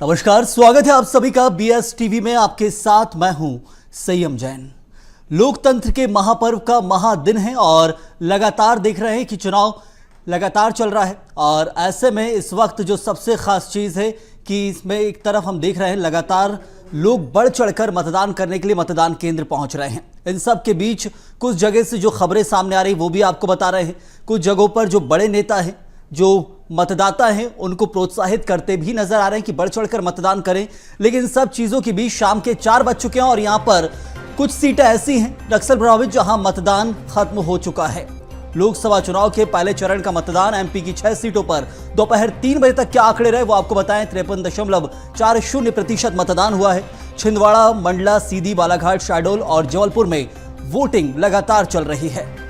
नमस्कार, स्वागत है आप सभी का बीएस टीवी में। आपके साथ मैं हूं संयम जैन। लोकतंत्र के महापर्व का महादिन है और लगातार देख रहे हैं कि चुनाव लगातार चल रहा है। और ऐसे में इस वक्त जो सबसे खास चीज़ है कि इसमें एक तरफ हम देख रहे हैं लगातार लोग बढ़ चढ़कर मतदान करने के लिए मतदान केंद्र पहुंच रहे हैं। इन सब के बीच कुछ जगह से जो खबरें सामने आ रही वो भी आपको बता रहे हैं। कुछ जगहों पर जो बड़े नेता हैं, जो मतदाता हैं, उनको प्रोत्साहित करते भी नजर आ रहे हैं कि बढ़ चढ़कर मतदान करें। लेकिन सब चीज़ों के बीच शाम के 4 बज चुके हैं और यहाँ पर कुछ सीटें ऐसी हैं नक्सल प्रभावित जहां मतदान खत्म हो चुका है। लोकसभा चुनाव के पहले चरण का मतदान एमपी की 6 सीटों पर दोपहर 3 बजे तक क्या आंकड़े रहे वो आपको बताएं। 53.40% मतदान हुआ है। छिंदवाड़ा, मंडला, सीधी, बालाघाट, शहडोल और जबलपुर में वोटिंग लगातार चल रही है।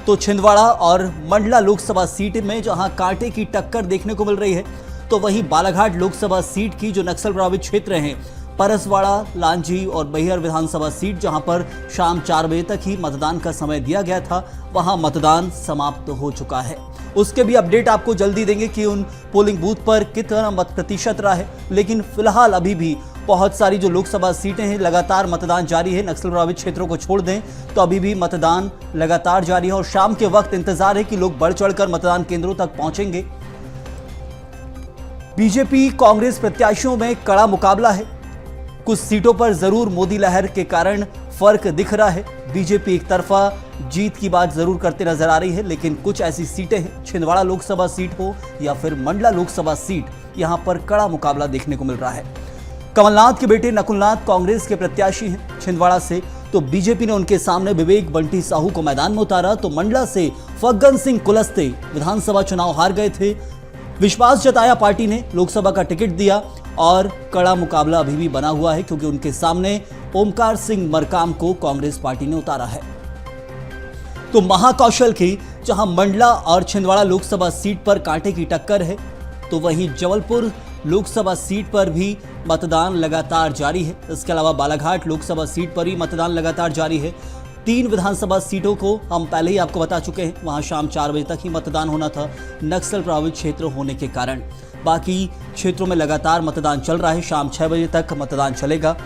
तो छिंदवाड़ा और मंडला लोकसभा सीट में जहां कांटे की टक्कर देखने को मिल रही है, तो वहीं बालाघाट लोकसभा सीट की जो नक्सल प्रभावित क्षेत्र हैं, परसवाड़ा, लांजी और मैहर विधानसभा सीट, जहां पर शाम 4 बजे तक ही मतदान का समय दिया गया था, वहां मतदान समाप्त हो चुका है। उसके भी अपडेट आपको जल्दी देंगे कि उन पोलिंग बूथ पर कितना मत प्रतिशत रहा है। लेकिन फिलहाल अभी भी बहुत सारी जो लोकसभा सीटें हैं लगातार मतदान जारी है। नक्सल प्रभावित क्षेत्रों को छोड़ दें तो अभी भी मतदान लगातार जारी है और शाम के वक्त इंतजार है कि लोग बढ़ चढ़कर मतदान केंद्रों तक पहुंचेंगे। बीजेपी कांग्रेस प्रत्याशियों में कड़ा मुकाबला है। कुछ सीटों पर जरूर मोदी लहर के कारण फर्क दिख रहा है। बीजेपी एक तरफा जीत की बात जरूर करते नजर आ रही है, लेकिन कुछ ऐसी सीटें हैं, छिंदवाड़ा लोकसभा सीट हो या फिर मंडला लोकसभा सीट, यहां पर कड़ा मुकाबला देखने को मिल रहा है। कमलनाथ के बेटे नकुलनाथ कांग्रेस के प्रत्याशी हैं छिंदवाड़ा से, तो बीजेपी ने उनके सामने विवेक बंटी साहू को मैदान में उतारा। तो मंडला से फग्गन सिंह कुलस्ते विधानसभा चुनाव हार गए थे। विश्वास जताया पार्टी ने, लोकसभा का टिकट दिया और कड़ा मुकाबला अभी भी बना हुआ है क्योंकि उनके सामने ओमकार सिंह मरकाम को कांग्रेस पार्टी ने उतारा है। तो महाकौशल की जहां मंडला और छिंदवाड़ा लोकसभा सीट पर कांटे की टक्कर है, तो वहीं जबलपुर लोकसभा सीट पर भी मतदान लगातार जारी है। इसके अलावा बालाघाट लोकसभा सीट पर भी मतदान लगातार जारी है। 3 विधानसभा सीटों को हम पहले ही आपको बता चुके हैं, वहां शाम 4 बजे तक ही मतदान होना था नक्सल प्रभावित क्षेत्र होने के कारण। बाकी क्षेत्रों में लगातार मतदान चल रहा है। शाम 6 बजे तक मतदान चलेगा।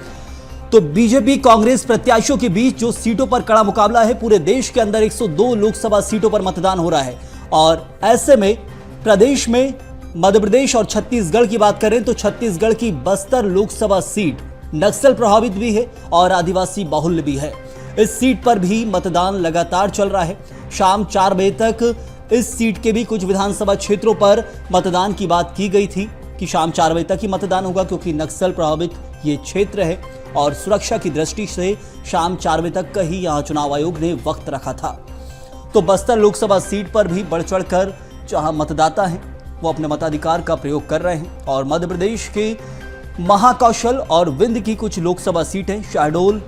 तो बीजेपी कांग्रेस प्रत्याशियों के बीच जो सीटों पर कड़ा मुकाबला है, पूरे देश के अंदर 102 लोकसभा सीटों पर मतदान हो रहा है। और ऐसे में प्रदेश में मध्य प्रदेश और छत्तीसगढ़ की बात करें तो छत्तीसगढ़ की बस्तर लोकसभा सीट नक्सल प्रभावित भी है और आदिवासी बाहुल्य भी है। इस सीट पर भी मतदान लगातार चल रहा है। शाम 4 बजे तक इस सीट के भी कुछ विधानसभा क्षेत्रों पर मतदान की बात की गई थी कि शाम 4 बजे तक ही मतदान होगा क्योंकि नक्सल प्रभावित ये क्षेत्र है और सुरक्षा की दृष्टि से शाम 4 बजे तक का ही यहाँ चुनाव आयोग ने वक्त रखा था। तो बस्तर लोकसभा सीट पर भी बढ़ चढ़कर जहाँ मतदाता हैं वो अपने मताधिकार का प्रयोग कर रहे हैं। और मध्य प्रदेश के महाकौशल और विंध्य की कुछ लोकसभा सीटें, शहडोल,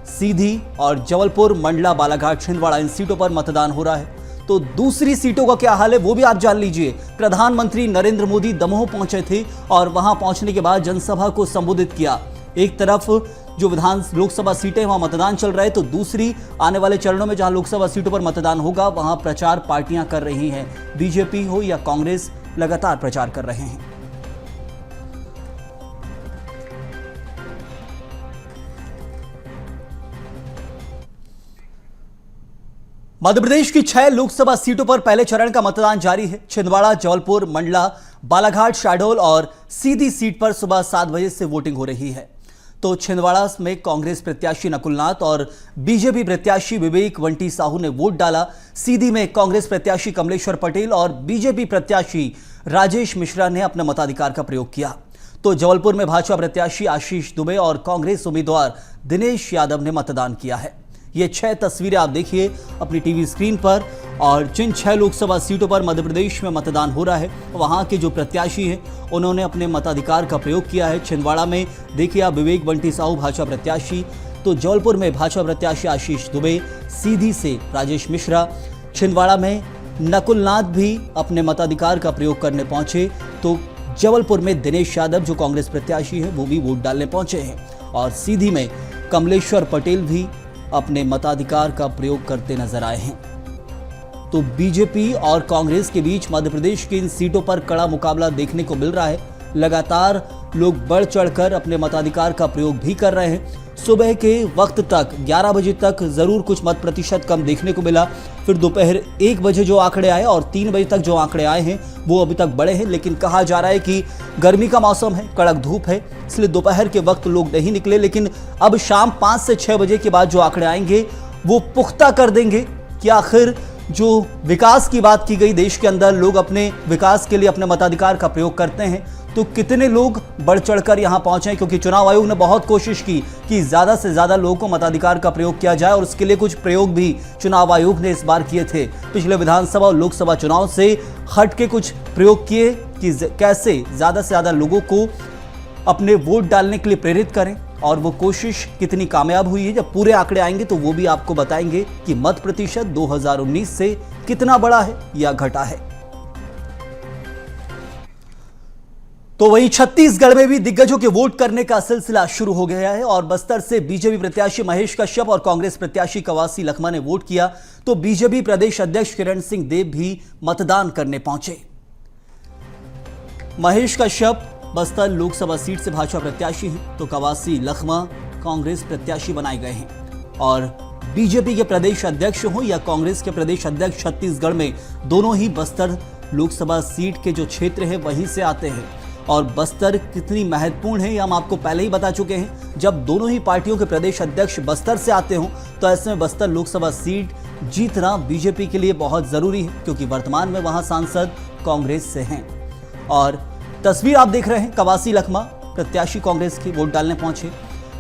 सीधी और जबलपुर, मंडला, बालाघाट, छिंदवाड़ा, इन सीटों पर मतदान हो रहा है। तो दूसरी सीटों का क्या हाल है वो भी आप जान लीजिए। प्रधानमंत्री नरेंद्र मोदी दमोह पहुंचे थे और वहां पहुंचने के बाद जनसभा को संबोधित किया। एक तरफ जो लोकसभा सीटें वहां मतदान चल रहा है, तो दूसरी आने वाले चरणों में जहां लोकसभा सीटों पर मतदान होगा वहां प्रचार पार्टियां कर रही हैं। बीजेपी हो या कांग्रेस लगातार प्रचार कर रहे हैं। मध्य प्रदेश की 6 लोकसभा सीटों पर पहले चरण का मतदान जारी है। छिंदवाड़ा, जबलपुर, मंडला, बालाघाट, शहडोल और सीधी सीट पर सुबह 7 बजे से वोटिंग हो रही है। तो छिंदवाड़ा में कांग्रेस प्रत्याशी नकुलनाथ और बीजेपी प्रत्याशी विवेक बंटी साहू ने वोट डाला। सीधी में कांग्रेस प्रत्याशी कमलेश्वर पटेल और बीजेपी प्रत्याशी राजेश मिश्रा ने अपने मताधिकार का प्रयोग किया। तो जबलपुर में भाजपा प्रत्याशी आशीष दुबे और कांग्रेस उम्मीदवार दिनेश यादव ने मतदान किया है। ये 6 तस्वीरें आप देखिए अपनी टीवी स्क्रीन पर। और जिन 6 लोकसभा सीटों पर मध्य प्रदेश में मतदान हो रहा है, वहां के जो प्रत्याशी हैं उन्होंने अपने मताधिकार का प्रयोग किया है। छिंदवाड़ा में देखिए आप विवेक बंटी साहू भाजपा प्रत्याशी, तो जबलपुर में भाजपा प्रत्याशी आशीष दुबे, सीधी से राजेश मिश्रा, छिंदवाड़ा में नकुलनाथ भी अपने मताधिकार का प्रयोग करने पहुंचे। तो जबलपुर में दिनेश यादव जो कांग्रेस प्रत्याशी है वो भी वोट डालने पहुंचे हैं। और सीधी में कमलेश्वर पटेल भी अपने मताधिकार का प्रयोग करते नजर आए हैं। तो बीजेपी और कांग्रेस के बीच मध्य प्रदेश की इन सीटों पर कड़ा मुकाबला देखने को मिल रहा है। लगातार लोग बढ़ चढ़कर अपने मताधिकार का प्रयोग भी कर रहे हैं। सुबह के वक्त तक 11 बजे तक जरूर कुछ मत प्रतिशत कम देखने को मिला, फिर दोपहर 1 बजे जो आंकड़े आए और 3 बजे तक जो आंकड़े आए हैं वो अभी तक बढ़े हैं। लेकिन कहा जा रहा है कि गर्मी का मौसम है, कड़क धूप है, इसलिए दोपहर के वक्त लोग नहीं निकले। लेकिन अब शाम 5 से 6 बजे के बाद जो आंकड़े आएंगे वो पुख्ता कर देंगे कि आखिर जो विकास की बात की गई, देश के अंदर लोग अपने विकास के लिए अपने मताधिकार का प्रयोग करते हैं, तो कितने लोग बढ़ चढ़कर यहां पहुंचे। क्योंकि चुनाव आयोग ने बहुत कोशिश की कि ज्यादा से ज्यादा लोगों को मताधिकार का प्रयोग किया जाए और उसके लिए कुछ प्रयोग भी चुनाव आयोग ने इस बार किए थे। पिछले विधानसभा और लोकसभा चुनाव से हट के कुछ प्रयोग किए कि कैसे ज्यादा से ज्यादा लोगों को अपने वोट डालने के लिए प्रेरित करें, और वो कोशिश कितनी कामयाब हुई है। जब पूरे आंकड़े आएंगे तो वो भी आपको बताएंगे कि मत प्रतिशत 2019 से कितना बढ़ा है या घटा है। तो वहीं छत्तीसगढ़ में भी दिग्गजों के वोट करने का सिलसिला शुरू हो गया है और बस्तर से बीजेपी प्रत्याशी महेश कश्यप और कांग्रेस प्रत्याशी कवासी लखमा ने वोट किया, तो बीजेपी प्रदेश अध्यक्ष किरण सिंह देव भी मतदान करने पहुंचे। महेश कश्यप बस्तर लोकसभा सीट से भाजपा प्रत्याशी हैं, तो कवासी लखमा कांग्रेस प्रत्याशी बनाए गए हैं। और बीजेपी के प्रदेश अध्यक्ष हो या कांग्रेस के प्रदेश अध्यक्ष, छत्तीसगढ़ में दोनों ही बस्तर लोकसभा सीट के जो क्षेत्र है वहीं से आते हैं। और बस्तर कितनी महत्वपूर्ण है ये हम आपको पहले ही बता चुके हैं। जब दोनों ही पार्टियों के प्रदेश अध्यक्ष बस्तर से आते हों तो ऐसे में बस्तर लोकसभा सीट जीतना बीजेपी के लिए बहुत जरूरी है, क्योंकि वर्तमान में वहां सांसद कांग्रेस से हैं। और तस्वीर आप देख रहे हैं, कवासी लखमा प्रत्याशी कांग्रेस की वोट डालने पहुंचे,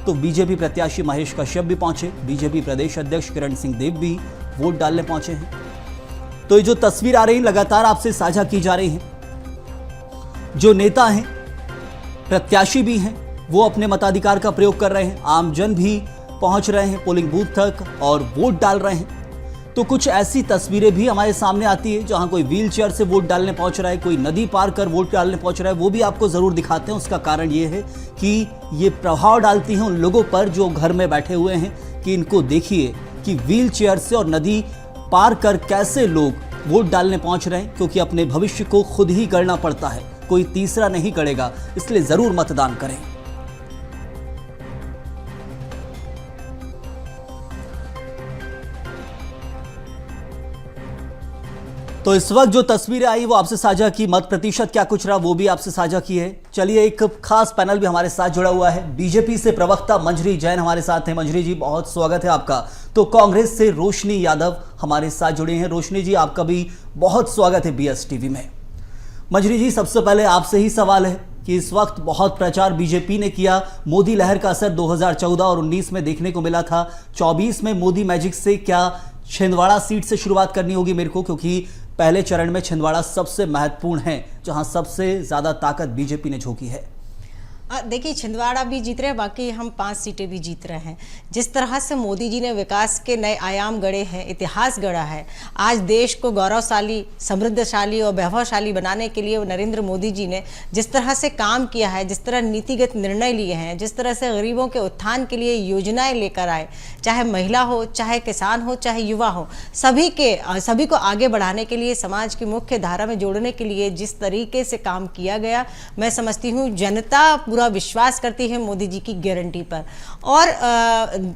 तो बीजेपी प्रत्याशी महेश कश्यप भी पहुंचे, बीजेपी प्रदेश अध्यक्ष किरण सिंह देव भी वोट डालने पहुंचे हैं। तो ये जो तस्वीर आ रही लगातार आपसे साझा की जा रही है। जो नेता हैं, प्रत्याशी भी हैं, वो अपने मताधिकार का प्रयोग कर रहे हैं, आमजन भी पहुंच रहे हैं पोलिंग बूथ तक और वोट डाल रहे हैं। तो कुछ ऐसी तस्वीरें भी हमारे सामने आती है जहां कोई व्हील चेयर से वोट डालने पहुंच रहा है, कोई नदी पार कर वोट डालने पहुंच रहा है, वो भी आपको जरूर दिखाते हैं। उसका कारण ये है कि ये प्रभाव डालती है उन लोगों पर जो घर में बैठे हुए हैं, कि इनको देखिए कि व्हील चेयर से और नदी पार कर कैसे लोग वोट डालने पहुंच रहे हैं, क्योंकि अपने भविष्य को खुद ही करना पड़ता है, कोई तीसरा नहीं करेगा, इसलिए जरूर मतदान करें। तो इस वक्त जो तस्वीरें आई वो आपसे साझा की, मत प्रतिशत क्या कुछ रहा वो भी आपसे साझा की है। चलिए एक खास पैनल भी हमारे साथ जुड़ा हुआ है, बीजेपी से प्रवक्ता मंजरी जैन हमारे साथ हैं। मंजरी जी, बहुत स्वागत है आपका। तो कांग्रेस से रोशनी यादव हमारे साथ जुड़े हैं। रोशनी जी, आपका भी बहुत स्वागत है BS टीवी में। मंजरी जी, सबसे पहले आपसे ही सवाल है कि इस वक्त बहुत प्रचार बीजेपी ने किया, मोदी लहर का असर 2014 और 19 में देखने को मिला था। 24 में मोदी मैजिक से क्या छिंदवाड़ा सीट से शुरुआत करनी होगी मेरे को, क्योंकि पहले चरण में छिंदवाड़ा सबसे महत्वपूर्ण है, जहां सबसे ज्यादा ताकत बीजेपी ने झोंकी है। देखिए, छिंदवाड़ा भी जीत रहे हैं, बाकी हम 5 सीटें भी जीत रहे हैं। जिस तरह से मोदी जी ने विकास के नए आयाम गढ़े हैं, इतिहास गढ़ा है, आज देश को गौरवशाली, समृद्धशाली और वैभवशाली बनाने के लिए नरेंद्र मोदी जी ने जिस तरह से काम किया है, जिस तरह नीतिगत निर्णय लिए हैं, जिस तरह से गरीबों के उत्थान के लिए योजनाएं लेकर आए, चाहे महिला हो, चाहे किसान हो, चाहे युवा हो, सभी को आगे बढ़ाने के लिए, समाज की मुख्य धारा में जोड़ने के लिए जिस तरीके से काम किया गया, मैं समझती हूँ जनता पूरा विश्वास करती है मोदी जी की गारंटी पर। और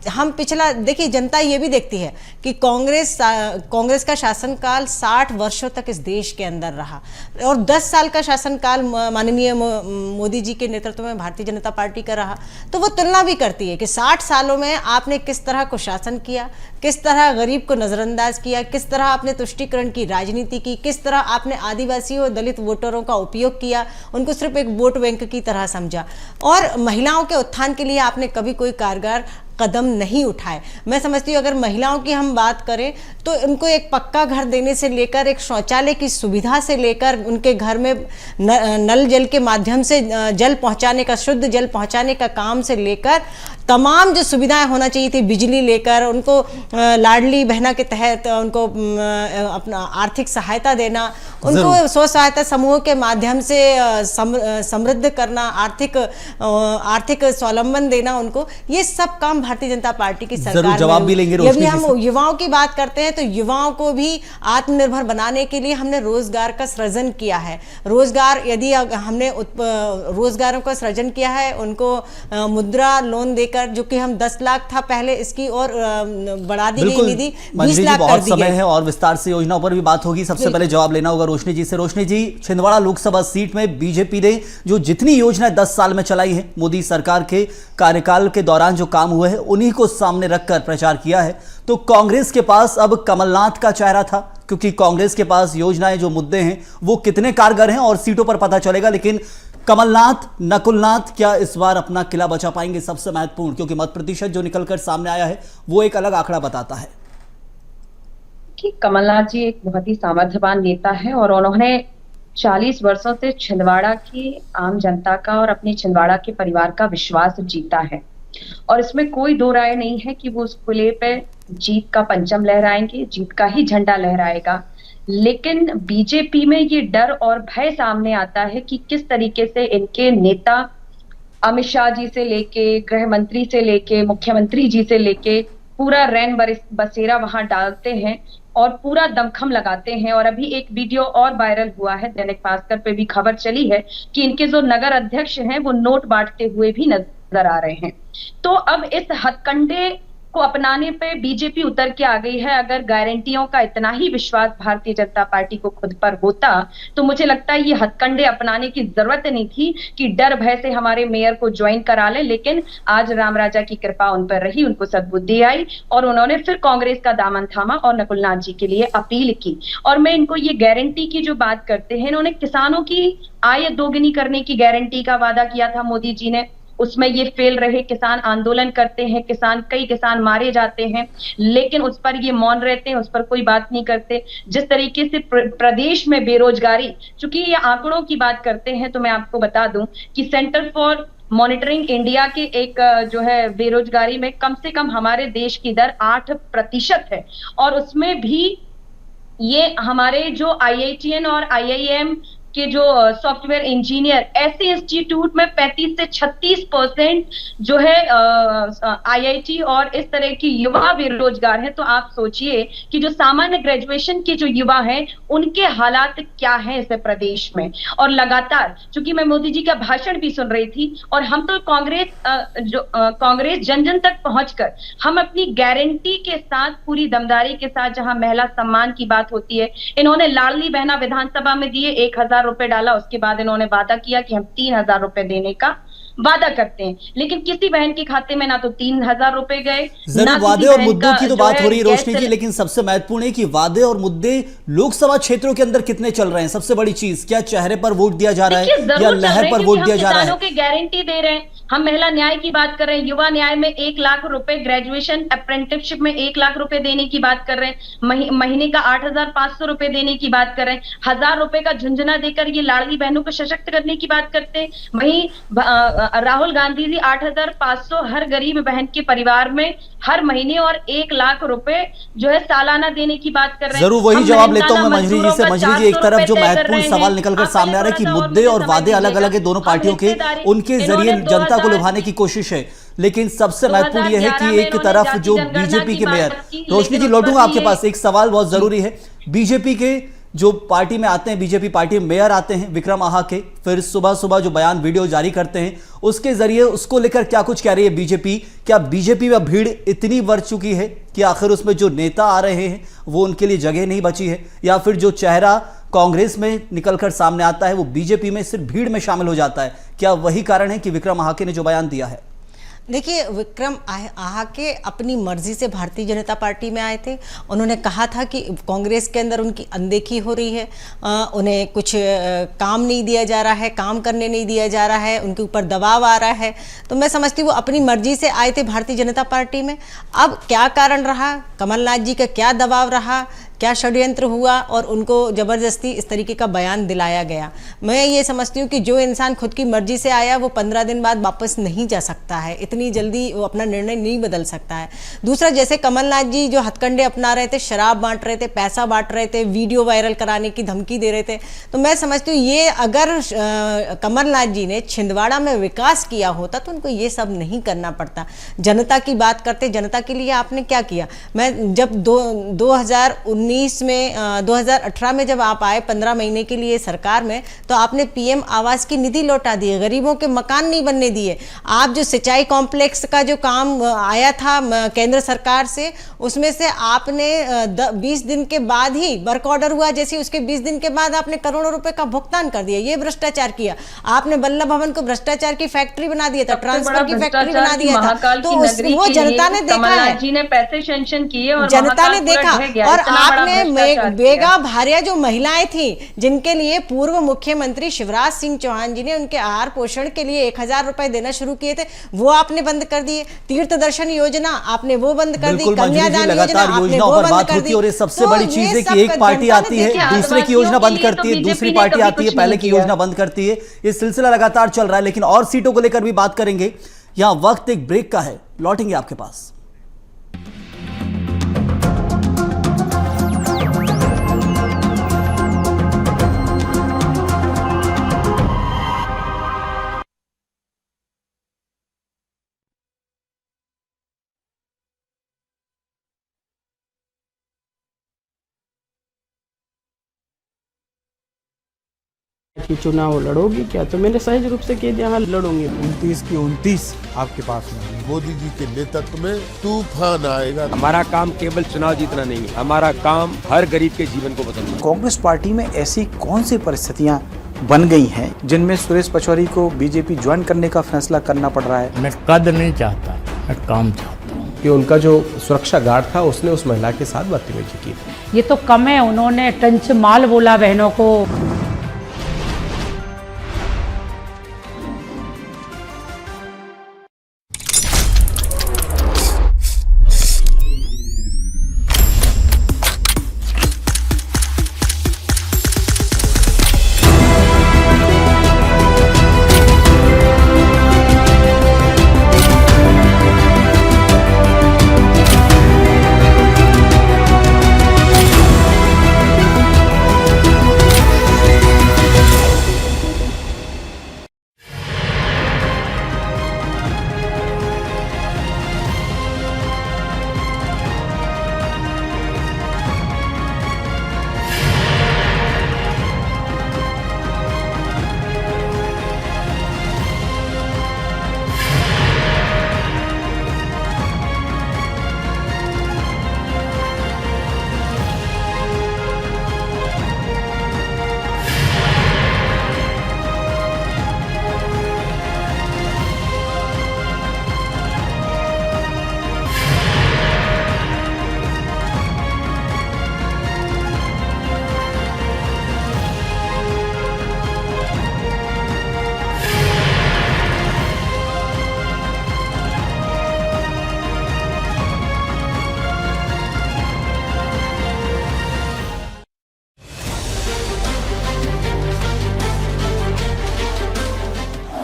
हम पिछला देखिए, जनता ये भी देखती है कि कांग्रेस का शासनकाल 60 वर्षों तक इस देश के अंदर रहा और 10 साल का शासनकाल माननीय मोदी जी के नेतृत्व में भारतीय जनता पार्टी का रहा। तो वो तुलना भी करती है कि 60 सालों में आपने किस तरह को शासन किया, किस तरह गरीब को नजरअंदाज किया, किस तरह आपने तुष्टीकरण की राजनीति की, किस तरह आपने आदिवासी और दलित वोटरों का उपयोग किया, उनको सिर्फ एक वोट बैंक की तरह समझा, और महिलाओं के उत्थान के लिए आपने कभी कोई कारगर कदम नहीं उठाए। मैं समझती हूँ अगर महिलाओं की हम बात करें तो उनको एक पक्का घर देने से लेकर, एक शौचालय की सुविधा से लेकर, उनके घर में नल जल के माध्यम से जल पहुंचाने का, शुद्ध जल पहुंचाने का काम से लेकर तमाम जो सुविधाएं होना चाहिए थी, बिजली लेकर उनको लाडली बहना के तहत उनको अपना आर्थिक सहायता देना, उनको स्व सहायता समूह के माध्यम से समृद्ध करना, आर्थिक स्वावलंबन देना उनको, ये सब काम भारतीय जनता पार्टी की सरकार जरूर जवाब भी लेंगे यदि रोशनी जी हम से। युवाओं की बात करते हैं तो युवाओं को भी आत्मनिर्भर बनाने के लिए हमने रोजगार का सृजन किया है। रोजगार यदि हमने रोजगारों का सृजन किया है, उनको मुद्रा लोन देकर, जो कि हम 10 लाख था पहले, इसकी और बढ़ा दी गई निधि 20 लाख कर बहुत दी समय गई है और विस्तार से योजनाओं पर भी बात होगी। सबसे पहले जवाब लेना होगा रोशनी जी से। रोशनी जी, छिंदवाड़ा लोकसभा सीट में बीजेपी ने जो जितनी योजनाएं 10 साल में चलाई है, मोदी सरकार के कार्यकाल के दौरान जो काम हुए हैं, उन्हीं को सामने रखकर प्रचार किया है। तो कांग्रेस के पास अब कमलनाथ का चेहरा था, क्योंकि कांग्रेस के पास योजनाएं, जो मुद्दे हैं वो कितने कारगर हैं और सीटों पर पता चलेगा। लेकिन कमलनाथ, नकुलनाथ क्या इस बार अपना किला बचा पाएंगे? सबसे महत्वपूर्ण, क्योंकि मत प्रतिशत जो निकलकर सामने आया है वो एक अलग आंकड़ा बताता है कि कमलनाथ जी एक बहुत ही सामर्थ्यवान नेता है और उन्होंने 40 वर्षों से छिंदवाड़ा की आम जनता का और अपने छिंदवाड़ा के परिवार का विश्वास जीता है। और इसमें कोई दो राय नहीं है कि वो उस किले पे जीत का परचम लहराएंगे, जीत का ही झंडा लहराएगा। लेकिन बीजेपी में ये डर और भय सामने आता है कि किस तरीके से इनके नेता अमित शाह जी से लेके, गृह मंत्री से लेके, मुख्यमंत्री जी से लेके पूरा रैन बसेरा वहां डालते हैं और पूरा दमखम लगाते हैं। और अभी एक वीडियो और वायरल हुआ है, दैनिक भास्कर पे भी खबर चली है कि इनके जो नगर अध्यक्ष हैं वो नोट बांटते हुए भी नजर आ रहे हैं। तो अब इस हथकंडे को अपनाने पे बीजेपी उतर के आ गई है। अगर गारंटियों का इतना ही विश्वास भारतीय जनता पार्टी को खुद पर होता तो मुझे लगता है ये हथकंडे अपनाने की जरूरत नहीं थी कि डर भय से हमारे मेयर को ज्वाइन करा ले। लेकिन आज राम राजा की कृपा उन पर रही, उनको सद्बुद्धि आई और उन्होंने फिर कांग्रेस का दामन थामा और नकुलनाथ जी के लिए अपील की। और मैं इनको ये गारंटी की जो बात करते हैं, इन्होंने किसानों की आय दोगुनी करने की गारंटी का वादा किया था मोदी जी ने, उसमें ये फेल रहे। किसान आंदोलन करते हैं, कई किसान मारे जाते हैं, लेकिन उस पर ये मौन रहते हैं, उस पर कोई बात नहीं करते। जिस तरीके से प्रदेश में बेरोजगारी, चूंकि ये आंकड़ों की बात करते हैं तो मैं आपको बता दूं कि सेंटर फॉर मॉनिटरिंग इंडिया के एक जो है बेरोजगारी में कम से कम हमारे देश की दर 8% है। और उसमें भी ये हमारे जो IITN और IIM के जो सॉफ्टवेयर इंजीनियर, ऐसे इंस्टीट्यूट में 35 से 36% जो है IIT और इस तरह की युवा बेरोजगार हैं। तो आप सोचिए कि जो सामान्य ग्रेजुएशन के जो युवा हैं उनके हालात क्या हैं इस प्रदेश में। और लगातार, चूंकि मैं मोदी जी का भाषण भी सुन रही थी और हम तो कांग्रेस जन जन तक पहुंचकर हम अपनी गारंटी के साथ, पूरी दमदारी के साथ, जहां महिला सम्मान की बात होती है, इन्होंने लाडली बहना विधानसभा में दिए, 1000 रुपए डाला, उसके बाद इन्होंने वादा किया कि हम 3000 रुपए देने का वादा करते हैं। लेकिन किसी बहन के खाते में ना तो 3000 रुपए गए, जरूर वादे और मुद्दों की तो बात हो रही है रोशनी जी, लेकिन सबसे महत्वपूर्ण है कि वादे और मुद्दे लोकसभा क्षेत्रों के अंदर कितने चल रहे हैं। सबसे बड़ी चीज, क्या चेहरे पर वोट दिया जा रहा है या लहर पर वोट दिया जा रहा है? की गारंटी दे रहे हैं, हम महिला न्याय की बात कर रहे हैं, युवा न्याय में 1 लाख रुपए, ग्रेजुएशन अप्रेंटिसशिप में 1 लाख रुपए देने की बात कर रहे हैं, महीने का 8500 रुपए देने की बात कर रहे हैं, 1000 रुपए का झुंझुना देकर ये लाडली बहनों को सशक्त करने की बात करते हैं। वहीं राहुल गांधी जी 8500 हर गरीब बहन के परिवार में हर महीने और 1 लाख रुपए जो है सालाना देने की बात कर रहे हैं। जरूर वही जवाब लेता हूं मैं मंजरी जी से। मंजरी जी, एक तरफ जो महत्वपूर्ण सवाल निकलकर सामने आ रहा है कि मुद्दे और वादे अलग अलग है दोनों पार्टियों के, उनके जरिए जनता को लुभाने की कोशिश है। लेकिन सबसे महत्वपूर्ण यह है कि एक तरफ जो बीजेपी के मेयर, रोशनी जी लौटूंगा आपके पास, एक सवाल बहुत जरूरी है। बीजेपी के जो पार्टी में आते हैं, बीजेपी पार्टी में मेयर आते हैं विक्रम आहा के, फिर सुबह सुबह जो बयान वीडियो जारी करते हैं उसके जरिए उसको लेकर क्या कुछ कह रही है बीजेपी? क्या बीजेपी में भीड़ इतनी बढ़ चुकी है कि आखिर उसमें जो नेता आ रहे हैं वो उनके लिए जगह नहीं बची है, या फिर जो चेहरा कांग्रेस में निकलकर सामने आता है वो बीजेपी में सिर्फ भीड़ में शामिल हो जाता है? क्या वही कारण है कि विक्रम आहा ने जो बयान दिया है? देखिए, विक्रम आहा के अपनी मर्जी से भारतीय जनता पार्टी में आए थे। उन्होंने कहा था कि कांग्रेस के अंदर उनकी अनदेखी हो रही है, उन्हें कुछ काम नहीं दिया जा रहा है, काम करने नहीं दिया जा रहा है, उनके ऊपर दबाव आ रहा है। तो मैं समझती हूँ वो अपनी मर्जी से आए थे भारतीय जनता पार्टी में। अब क्या कारण रहा, कमलनाथ जी का क्या दबाव रहा, क्या षड्यंत्र हुआ और उनको जबरदस्ती इस तरीके का बयान दिलाया गया। मैं ये समझती हूँ कि जो इंसान खुद की मर्जी से आया वो 15 दिन बाद वापस नहीं जा सकता है, इतनी जल्दी वो अपना निर्णय नहीं बदल सकता है। दूसरा, जैसे कमलनाथ जी जो हथकंडे अपना रहे थे, शराब बांट रहे थे, पैसा बांट रहे थे, वीडियो वायरल कराने की धमकी दे रहे थे, तो मैं समझती हूँ ये अगर कमलनाथ जी ने छिंदवाड़ा में विकास किया होता तो उनको ये सब नहीं करना पड़ता। जनता की बात करते, जनता के लिए आपने क्या किया। मैं जब 2019 में 2018 में जब आप आए 15 महीने के लिए सरकार में, तो आपने पीएम आवास की निधि लौटा दी, गरीबों के मकान नहीं बनने दिए। आप जो सिंचाई कॉम्प्लेक्स का जो काम आया था केंद्र सरकार से, उसमें से आपने 20 दिन के बाद ही वर्क ऑर्डर हुआ, जैसे उसके 20 दिन के बाद आपने करोड़ों रुपए का भुगतान कर दिया। ये भ्रष्टाचार किया आपने। वल्लभ भवन को भ्रष्टाचार की फैक्ट्री बना दिया था, ट्रांसफर की फैक्ट्री बना दिया था। तो वो जनता ने देखा है, जी ने पैसे सेंक्शन किए और जनता ने देखा। और आपने बेगा भारिया जो महिलाएं थी जिनके लिए पूर्व मुख्यमंत्री शिवराज सिंह चौहान जी ने उनके आहार पोषण के लिए 1000 रुपए देना शुरू किए थे, वो आपने बंद कर दिए। तीर्थ दर्शन योजना आपने वो बंद कर दी, कन्यादान योजना आपने वो बंद कर दी। और ये सबसे बड़ी चीज है कि एक पार्टी आती है, दूसरे की योजना बंद करती है, दूसरी पार्टी आती है, पहले की योजना बंद करती है। ये सिलसिला लगातार चल रहा है। लेकिन और सीटों को लेकर भी बात करेंगे। यहां वक्त एक ब्रेक का है, लौटेंगे आपके पास। कि चुनाव लड़ोगी क्या, तो मैंने सहज रूप से कह दिया हाँ लड़ूंगी। 29 की 29 आपके पास में मोदी जी के नेतृत्व में तूफान आएगा। हमारा काम केवल चुनाव जीतना नहीं है, हमारा काम हर गरीब के जीवन को बदलना। कांग्रेस पार्टी में ऐसी कौन सी परिस्थितियां बन गई हैं जिनमें सुरेश पचौरी को बीजेपी ज्वाइन करने का फैसला करना पड़ रहा है। मैं कद नहीं चाहता, मैं काम चाहता हूँ। कि उनका जो सुरक्षा गार्ड था उसने उस महिला के साथ बदतमीजी की। ये तो कम है, उन्होंने टंच माल बोला बहनों को।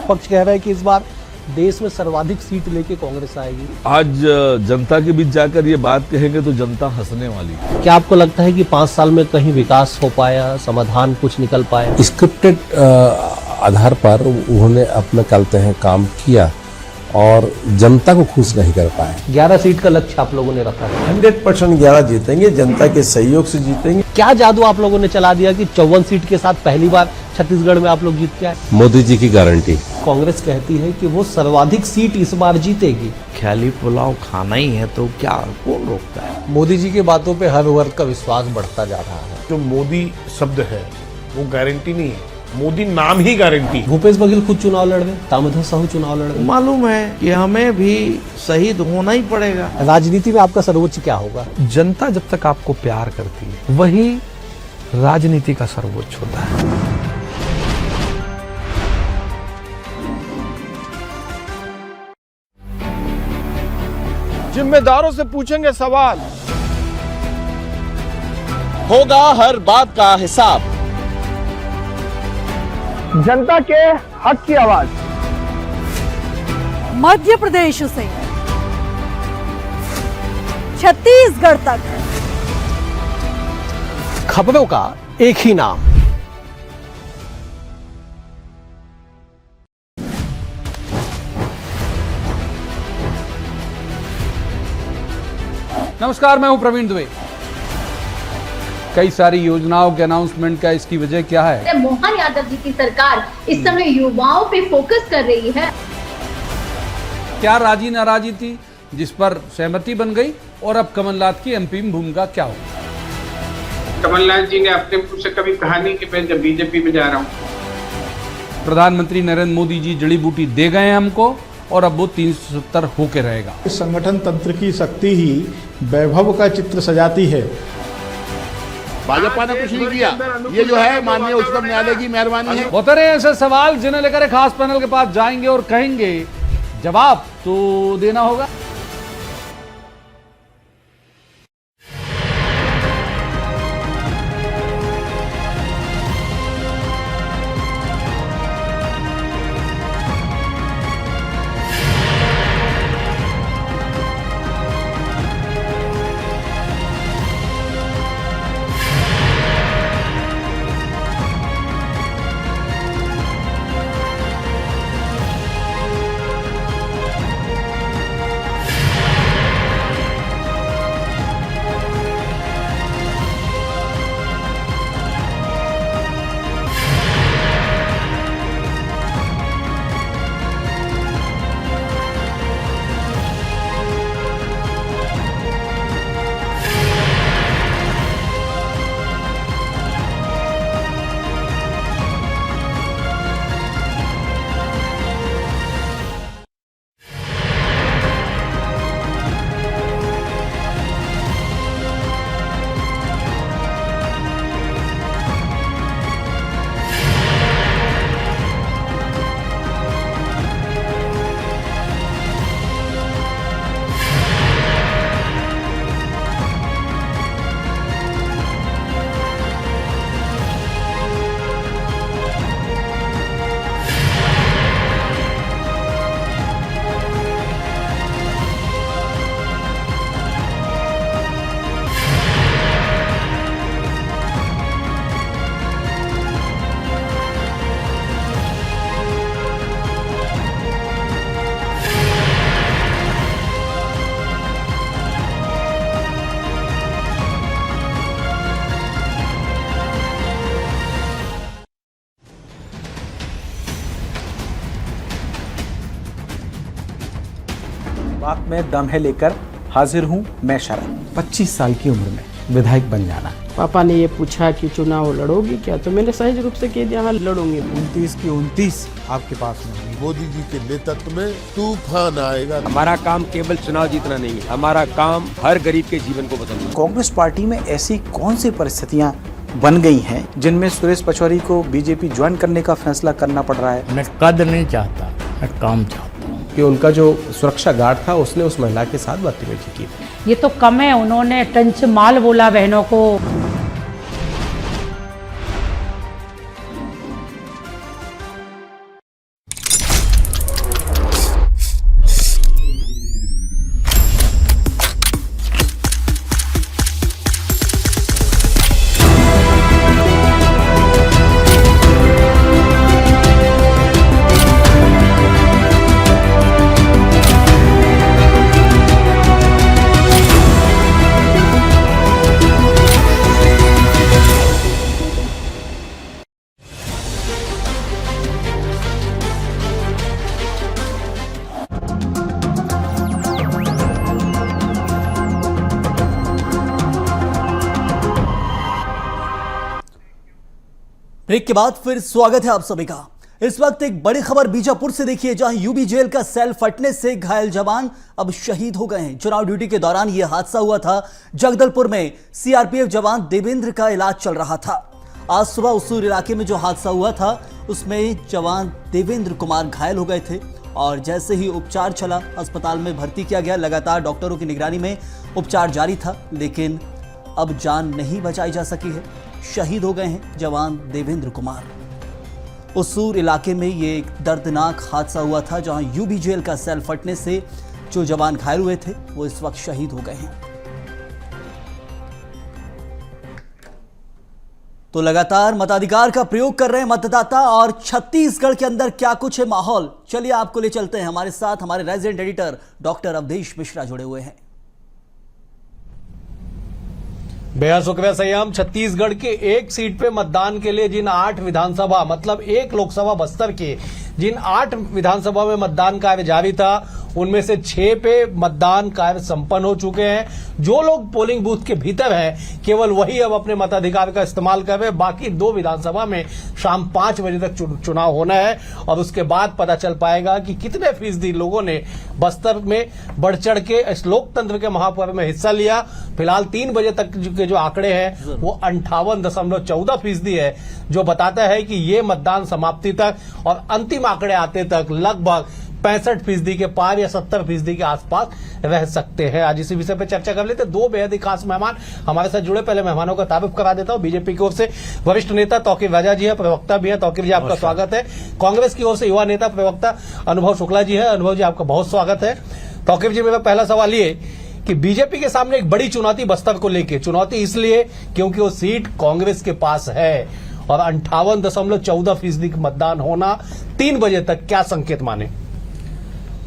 पक्ष कह रहा है कि इस बार देश में सर्वाधिक सीट लेके कांग्रेस आएगी। आज जनता के बीच जाकर ये बात कहेंगे तो जनता हंसने वाली है। क्या आपको लगता है कि 5 साल में कहीं विकास हो पाया, समाधान कुछ निकल पाया? स्क्रिप्टेड आधार पर उन्होंने अपना कहते हैं काम किया और जनता को खुश नहीं कर पाए। 11 सीट का लक्ष्य आप लोगों ने रखा है। 100% 11 जीतेंगे, जनता के सहयोग से जीतेंगे। क्या जादू आप लोगों ने चला दिया कि 54 सीट के साथ पहली बार छत्तीसगढ़ में आप लोग जीत के आए? मोदी जी की गारंटी। कांग्रेस कहती है कि वो सर्वाधिक सीट इस बार जीतेगी। ख्याली पुलाव खाना ही है तो क्या, कौन रोकता है? मोदी जी की बातों पे हर वर्ग का विश्वास बढ़ता जा रहा है। जो मोदी शब्द है वो गारंटी नहीं है, मोदी नाम ही गारंटी। भूपेश बघेल खुद चुनाव लड़ रहे, तामध्वज साहू चुनाव लड़ रहे। मालूम है कि हमें भी शहीद होना ही पड़ेगा। राजनीति में आपका सर्वोच्च क्या होगा? जनता जब तक आपको प्यार करती है वही राजनीति का सर्वोच्च होता है। जिम्मेदारों से पूछेंगे सवाल, होगा हर बात का हिसाब। जनता के हक की आवाज मध्य प्रदेश से छत्तीसगढ़ तक, खबरों का एक ही नाम। नमस्कार, मैं हूं प्रवीण दुबे। कई सारी योजनाओं के अनाउंसमेंट का इसकी वजह क्या है? मोहन यादव जी की सरकार इस समय युवाओं पे फोकस कर रही है। क्या राजी नाराजी थी जिस पर सहमति बन गई, और अब कमलनाथ की एमपी में भूमिका क्या होगी? कमलनाथ जी ने अपने मुंह से कभी कहा नहीं कि मैं जब बीजेपी में जा रहा हूं। प्रधानमंत्री नरेंद्र मोदी जी जड़ी बूटी दे गए हमको, और अब वो 370 होके रहेगा। इस संगठन तंत्र की शक्ति ही वैभव का चित्र सजाती है। भाजपा ने कुछ नहीं किया, ये जो है माननीय उच्चतम न्यायालय की मेहरबानी है। होते रहे ऐसे सवाल जिन्हें लेकर एक खास पैनल के पास जाएंगे और कहेंगे जवाब तो देना होगा। बात में दम है लेकर हाजिर हूं मैं शरद। 25 साल की उम्र में विधायक बन जाना। पापा ने ये पूछा कि चुनाव लड़ोगी क्या, तो मैंने सहज रूप से कह दिया हाँ लड़ूंगी। 29 की 29 आपके पास में मोदी जी के नेतृत्व में तूफान आएगा। हमारा काम केवल चुनाव जीतना नहीं है, हमारा काम हर गरीब के जीवन को बदलना। कांग्रेस पार्टी में ऐसी कौन सी परिस्थितियां बन गई हैं जिनमें सुरेश पचौरी को बीजेपी ज्वाइन करने का फैसला करना पड़ रहा है? मैं कद नहीं चाहता, मैं काम चाहता हूँ। कि उनका जो सुरक्षा गार्ड था उसने उस महिला के साथ बदतमीजी की। ये तो कम है, उन्होंने टंच माल बोला बहनों को। ब्रेक के बाद फिर स्वागत है आप सभी का। इस वक्त एक बड़ी खबर बीजापुर से देखिए, जहां यूबी जेल का सेल फटने से घायल जवान अब शहीद हो गए हैं। चुनाव ड्यूटी के दौरान यह हादसा हुआ था। जगदलपुर में सीआरपीएफ जवान देवेंद्र का इलाज चल रहा था। आज सुबह उसूर इलाके में जो हादसा हुआ था उसमें जवान देवेंद्र कुमार घायल हो गए थे और जैसे ही उपचार चला अस्पताल में भर्ती किया गया। लगातार डॉक्टरों की निगरानी में उपचार जारी था, लेकिन अब जान नहीं बचाई जा सकी है। शहीद हो गए हैं जवान देवेंद्र कुमार। उसूर इलाके में ये एक दर्दनाक हादसा हुआ था, जहां यूबीजेल का सेल फटने से जो जवान घायल हुए थे वो इस वक्त शहीद हो गए हैं। तो लगातार मताधिकार का प्रयोग कर रहे हैं मतदाता, और छत्तीसगढ़ के अंदर क्या कुछ है माहौल, चलिए आपको ले चलते हैं। हमारे साथ हमारे resident editor doctor Awadhesh Mishra जुड़े हुए हैं। बेहद शुक्रिया सयाम। छत्तीसगढ़ के एक सीट पे मतदान के लिए जिन 8 विधानसभा मतलब एक लोकसभा बस्तर के जिन 8 विधानसभा में मतदान कार्य जारी था, उनमें से 6 पे मतदान कार्य संपन्न हो चुके हैं। जो लोग पोलिंग बूथ के भीतर हैं केवल वही अब अपने मताधिकार का इस्तेमाल कर रहे हैं। बाकी 2 विधानसभा में शाम 5 बजे तक चुनाव होना है और उसके बाद पता चल पाएगा कि कितने फीसदी लोगों ने बस्तर में बढ़ चढ़ के इस लोकतंत्र के महापर्व में हिस्सा लिया। फिलहाल 3 बजे तक के जो आंकड़े हैं वो 58.14% है, जो बताता है कि ये मतदान समाप्ति तक और अंतिम आंकड़े आते तक लगभग 65% के पार या 70% के आसपास रह सकते हैं। आज इसी विषय पर चर्चा कर लेते हैं। 2 बेहद ही खास मेहमान हमारे साथ जुड़े। पहले मेहमानों का तारुफ करा देता हूं। बीजेपी की ओर से वरिष्ठ नेता तौकीर राजा जी है, प्रवक्ता भी है। तौकीर जी आपका स्वागत है। कांग्रेस की ओर से युवा नेता प्रवक्ता अनुभव शुक्ला जी है। अनुभव जी आपका बहुत स्वागत है। तौकीर जी, मेरा पहला सवाल ये कि बीजेपी के सामने एक बड़ी चुनौती बस्तर को लेकर, चुनौती इसलिए क्योंकि वो सीट कांग्रेस के पास है और 58.14% मतदान होना 3 बजे तक, क्या संकेत माने?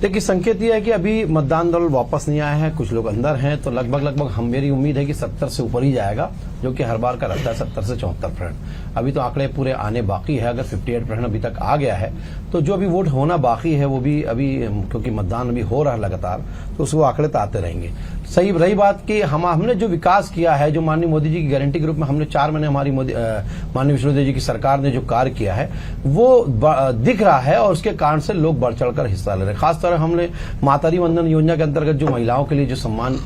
देखिए, संकेत यह है कि अभी मतदान दल वापस नहीं आए हैं, कुछ लोग अंदर हैं, तो लगभग मेरी उम्मीद है कि 70 से ऊपर ही जाएगा, जो कि हर बार का रहता है 70 से 74%। अभी तो आंकड़े पूरे आने बाकी है। अगर 58% अभी तक आ गया है तो जो अभी वोट होना बाकी है वो भी अभी, क्योंकि मतदान अभी हो रहा है लगातार, तो उसको आंकड़े तो आते रहेंगे। सही रही बात कि हमने जो विकास किया है, जो माननीय मोदी जी की गारंटी के रूप में हमने 4 महीने हमारी माननीय विष्णुदेव जी की सरकार ने जो कार्य किया है वो दिख रहा है और उसके कारण से लोग बढ़ चढ़कर हिस्सा ले रहे हैं। खासतौर हमने मातारी वंदन योजना के अंतर्गत जो महिलाओं के लिए जो सम्मान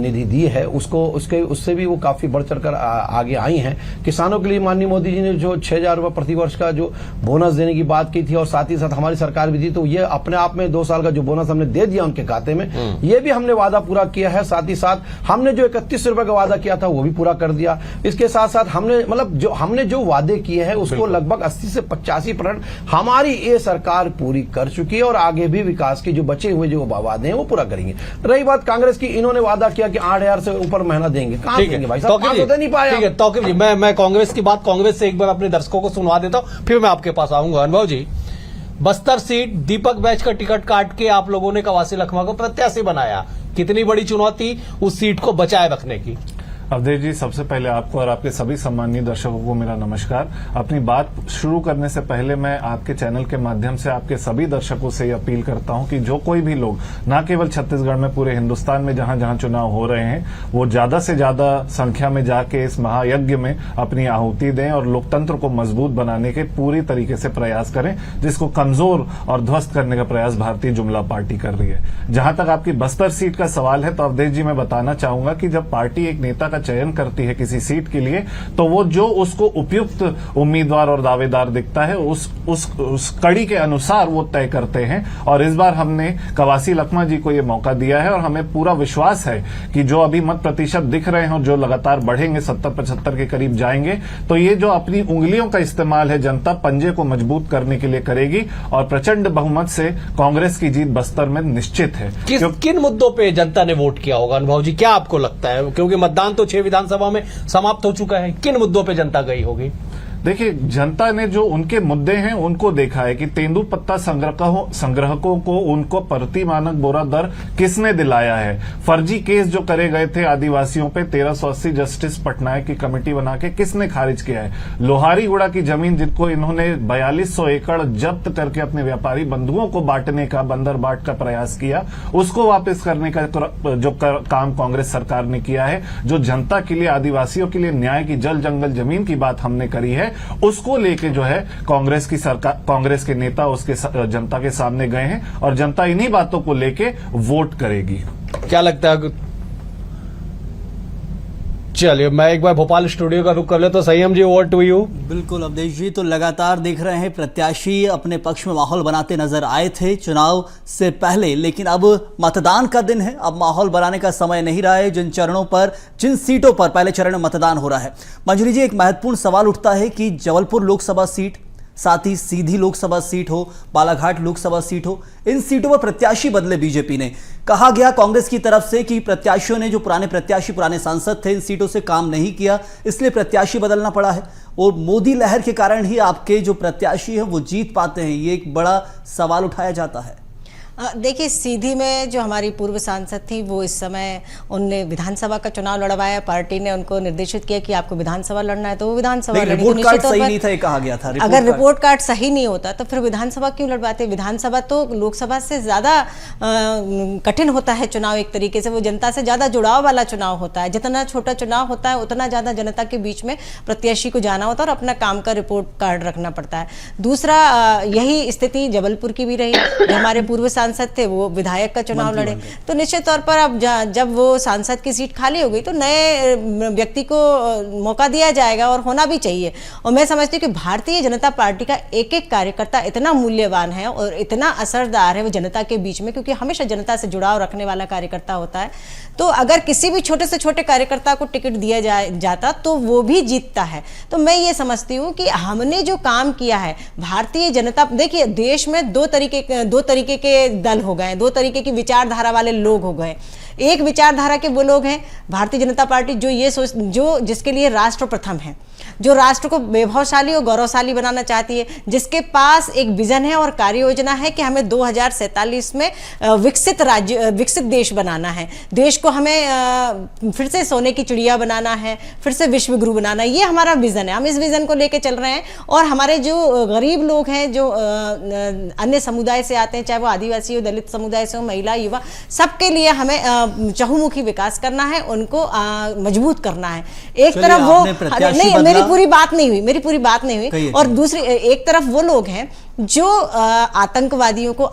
निधि दी है उससे भी वो काफी बढ़ चढ़कर आगे आई हैं। किसानों के लिए माननीय मोदी जी ने जो 6,000 रुपए प्रतिवर्ष का जो बोनस देने की बात की थी और साथ ही साथ हमारी सरकार भी दी, तो ये अपने आप में 2 साल का जो बोनस हमने दे दिया उनके खाते में, ये भी हमने वादा पूरा किया है। साथ ही साथ हमने जो 31 रुपए का वादा किया था वो भी पूरा कर दिया। इसके साथ साथ हमने जो वादे किए हैं उसको लगभग 80 से 85% हमारी ये सरकार पूरी कर चुकी है और आगे भी विकास की जो बचे हुए जो वादे हैं वो पूरा करेंगे। रही बात कांग्रेस की, इन्होंने वादा किया कि 8,000 से ऊपर महीना देंगे, कहां देंगे भाई साहब, तो नहीं पाया। ठीक है तौकीर जी, मैं कांग्रेस की बात कांग्रेस से एक बार अपने दर्शकों को सुनवा देता हूं, फिर मैं आपके पास आऊंगा। अनुभव जी, बस्तर सीट दीपक बैच का टिकट काट के आप लोगों ने कवासी लखमा को प्रत्याशी बनाया, कितनी बड़ी चुनौती उस सीट को बचाए रखने की? अवधेश जी, सबसे पहले आपको और आपके सभी सम्मानीय दर्शकों को मेरा नमस्कार। अपनी बात शुरू करने से पहले मैं आपके चैनल के माध्यम से आपके सभी दर्शकों से अपील करता हूं कि जो कोई भी लोग, न केवल छत्तीसगढ़ में, पूरे हिंदुस्तान में जहां जहां चुनाव हो रहे हैं, वो ज्यादा से ज्यादा संख्या में जाके इस महायज्ञ में अपनी आहुति दें और लोकतंत्र को मजबूत बनाने के पूरी तरीके से प्रयास करें, जिसको कमजोर और ध्वस्त करने का प्रयास भारतीय जुमला पार्टी कर रही है। जहां तक आपकी बस्तर सीट का सवाल है, तो अवधेश जी मैं बताना चाहूंगा कि जब पार्टी एक नेता का चयन करती है किसी सीट के लिए, तो वो जो उसको उपयुक्त उम्मीदवार और दावेदार दिखता है उस कड़ी के अनुसार वो तय करते हैं। और इस बार हमने कवासी लखमा जी को ये मौका दिया है और हमें पूरा विश्वास है कि जो अभी मत प्रतिशत दिख रहे हैं और जो लगातार बढ़ेंगे, 70-75 के करीब जाएंगे, तो ये जो अपनी उंगलियों का इस्तेमाल है जनता पंजे को मजबूत करने के लिए करेगी और प्रचंड बहुमत से कांग्रेस की जीत बस्तर में निश्चित है। किन मुद्दों पे जनता ने वोट किया होगा अनुभव जी, क्या आपको लगता है? क्योंकि मतदान तो 6 विधानसभा में समाप्त हो चुका है, किन मुद्दों पे जनता गई होगी? देखिए, जनता ने जो उनके मुद्दे हैं उनको देखा है कि तेंदुपत्ता संग्राहकों को उनको प्रति मानक बोरा दर किसने दिलाया है। फर्जी केस जो करे गए थे आदिवासियों पे 1380 जस्टिस पटनायक की कमेटी बना के किसने खारिज किया है। लोहारीगुड़ा की जमीन जिनको इन्होंने 4200 एकड़ जब्त करके अपने व्यापारी बंधुओं को बांटने का, बंदर बाट का प्रयास किया, उसको वापस करने का जो काम कांग्रेस सरकार ने किया है। जो जनता के लिए, आदिवासियों के लिए न्याय की, जल जंगल जमीन की बात हमने करी है, उसको लेके जो है कांग्रेस की सरकार, कांग्रेस के नेता उसके जनता के सामने गए हैं और जनता इन्हीं बातों को लेके वोट करेगी। क्या लगता है चलिए मैं एक बार भोपाल स्टूडियो का रुख कर ले तो संयम जी, ओवर टू यू। बिल्कुल अवधेश जी, तो लगातार देख रहे हैं प्रत्याशी अपने पक्ष में माहौल बनाते नजर आए थे चुनाव से पहले, लेकिन अब मतदान का दिन है, अब माहौल बनाने का समय नहीं रहा है। जिन चरणों पर, जिन सीटों पर पहले चरण में मतदान हो रहा है, मंजरी जी, एक महत्वपूर्ण सवाल उठता है कि जबलपुर लोकसभा सीट, साथ ही सीधी लोकसभा सीट हो, बालाघाट लोकसभा सीट हो, इन सीटों पर प्रत्याशी बदले बीजेपी ने। कहा गया कांग्रेस की तरफ से कि प्रत्याशियों ने, जो पुराने प्रत्याशी, पुराने सांसद थे, इन सीटों से काम नहीं किया, इसलिए प्रत्याशी बदलना पड़ा है और मोदी लहर के कारण ही आपके जो प्रत्याशी हैं वो जीत पाते हैं। ये एक बड़ा सवाल उठाया जाता है। देखिए, सीधी में जो हमारी पूर्व सांसद थी वो इस समय, उनने विधानसभा का चुनाव लड़वाया, पार्टी ने उनको निर्देशित किया कि आपको विधानसभा लड़ना है तो वो विधानसभा लड़ी। रिपोर्ट कार्ड सही नहीं था, ये कहा गया था। अगर रिपोर्ट कार्ड सही नहीं होता तो फिर विधानसभा क्यों लड़वाते? विधानसभा तो लोकसभा से ज्यादा कठिन होता है चुनाव, एक तरीके से वो जनता से ज्यादा जुड़ाव वाला चुनाव होता है। जितना छोटा चुनाव होता है उतना ज्यादा जनता के बीच में प्रत्याशी को जाना होता है और अपना काम का रिपोर्ट कार्ड रखना पड़ता है। दूसरा, यही स्थिति जबलपुर की भी रही। जो हमारे पूर्व सांसद थे वो विधायक का चुनाव लड़े, तो निश्चित तौर पर अब जब वो सांसद की सीट खाली हो गई तो नए व्यक्ति को मौका दिया जाएगा और होना भी चाहिए। और मैं समझती हूँ कि भारतीय जनता पार्टी का एक एक कार्यकर्ता इतना मूल्यवान है और इतना असरदार है वो जनता के बीच में, क्योंकि हमेशा जनता से जुड़ाव रखने वाला कार्यकर्ता होता है। तो अगर किसी भी छोटे से छोटे कार्यकर्ता को टिकट दिया जाता तो वो भी जीतता है। तो मैं ये समझती हूँ कि हमने जो काम किया है, भारतीय जनता, देखिए देश में दो तरीके के दल हो गए, दो तरीके की विचारधारा वाले लोग हो गए। एक विचारधारा के वो लोग हैं भारतीय जनता पार्टी जो जिसके लिए राष्ट्र प्रथम है, जो राष्ट्र को वैभवशाली और गौरवशाली बनाना चाहती है, जिसके पास एक विजन है और कार्य योजना है कि हमें 2047 में विकसित देश बनाना है, देश को हमें फिर से सोने की चिड़िया बनाना है, फिर से विश्व गुरु बनाना है। ये हमारा विजन है, हम इस विजन को लेकर चल रहे हैं। और हमारे जो गरीब लोग हैं, जो अन्य समुदाय से आते हैं, चाहे वो आदिवासी हो, दलित समुदाय से हो, महिला, युवा, सबके लिए हमें चहुमुखी विकास करना है, उनको मजबूत करना है। एक तरफ वो नहीं, मेरी पूरी बात नहीं हुई और दूसरी एक तरफ वो लोग हैं जो आतंकवादियों को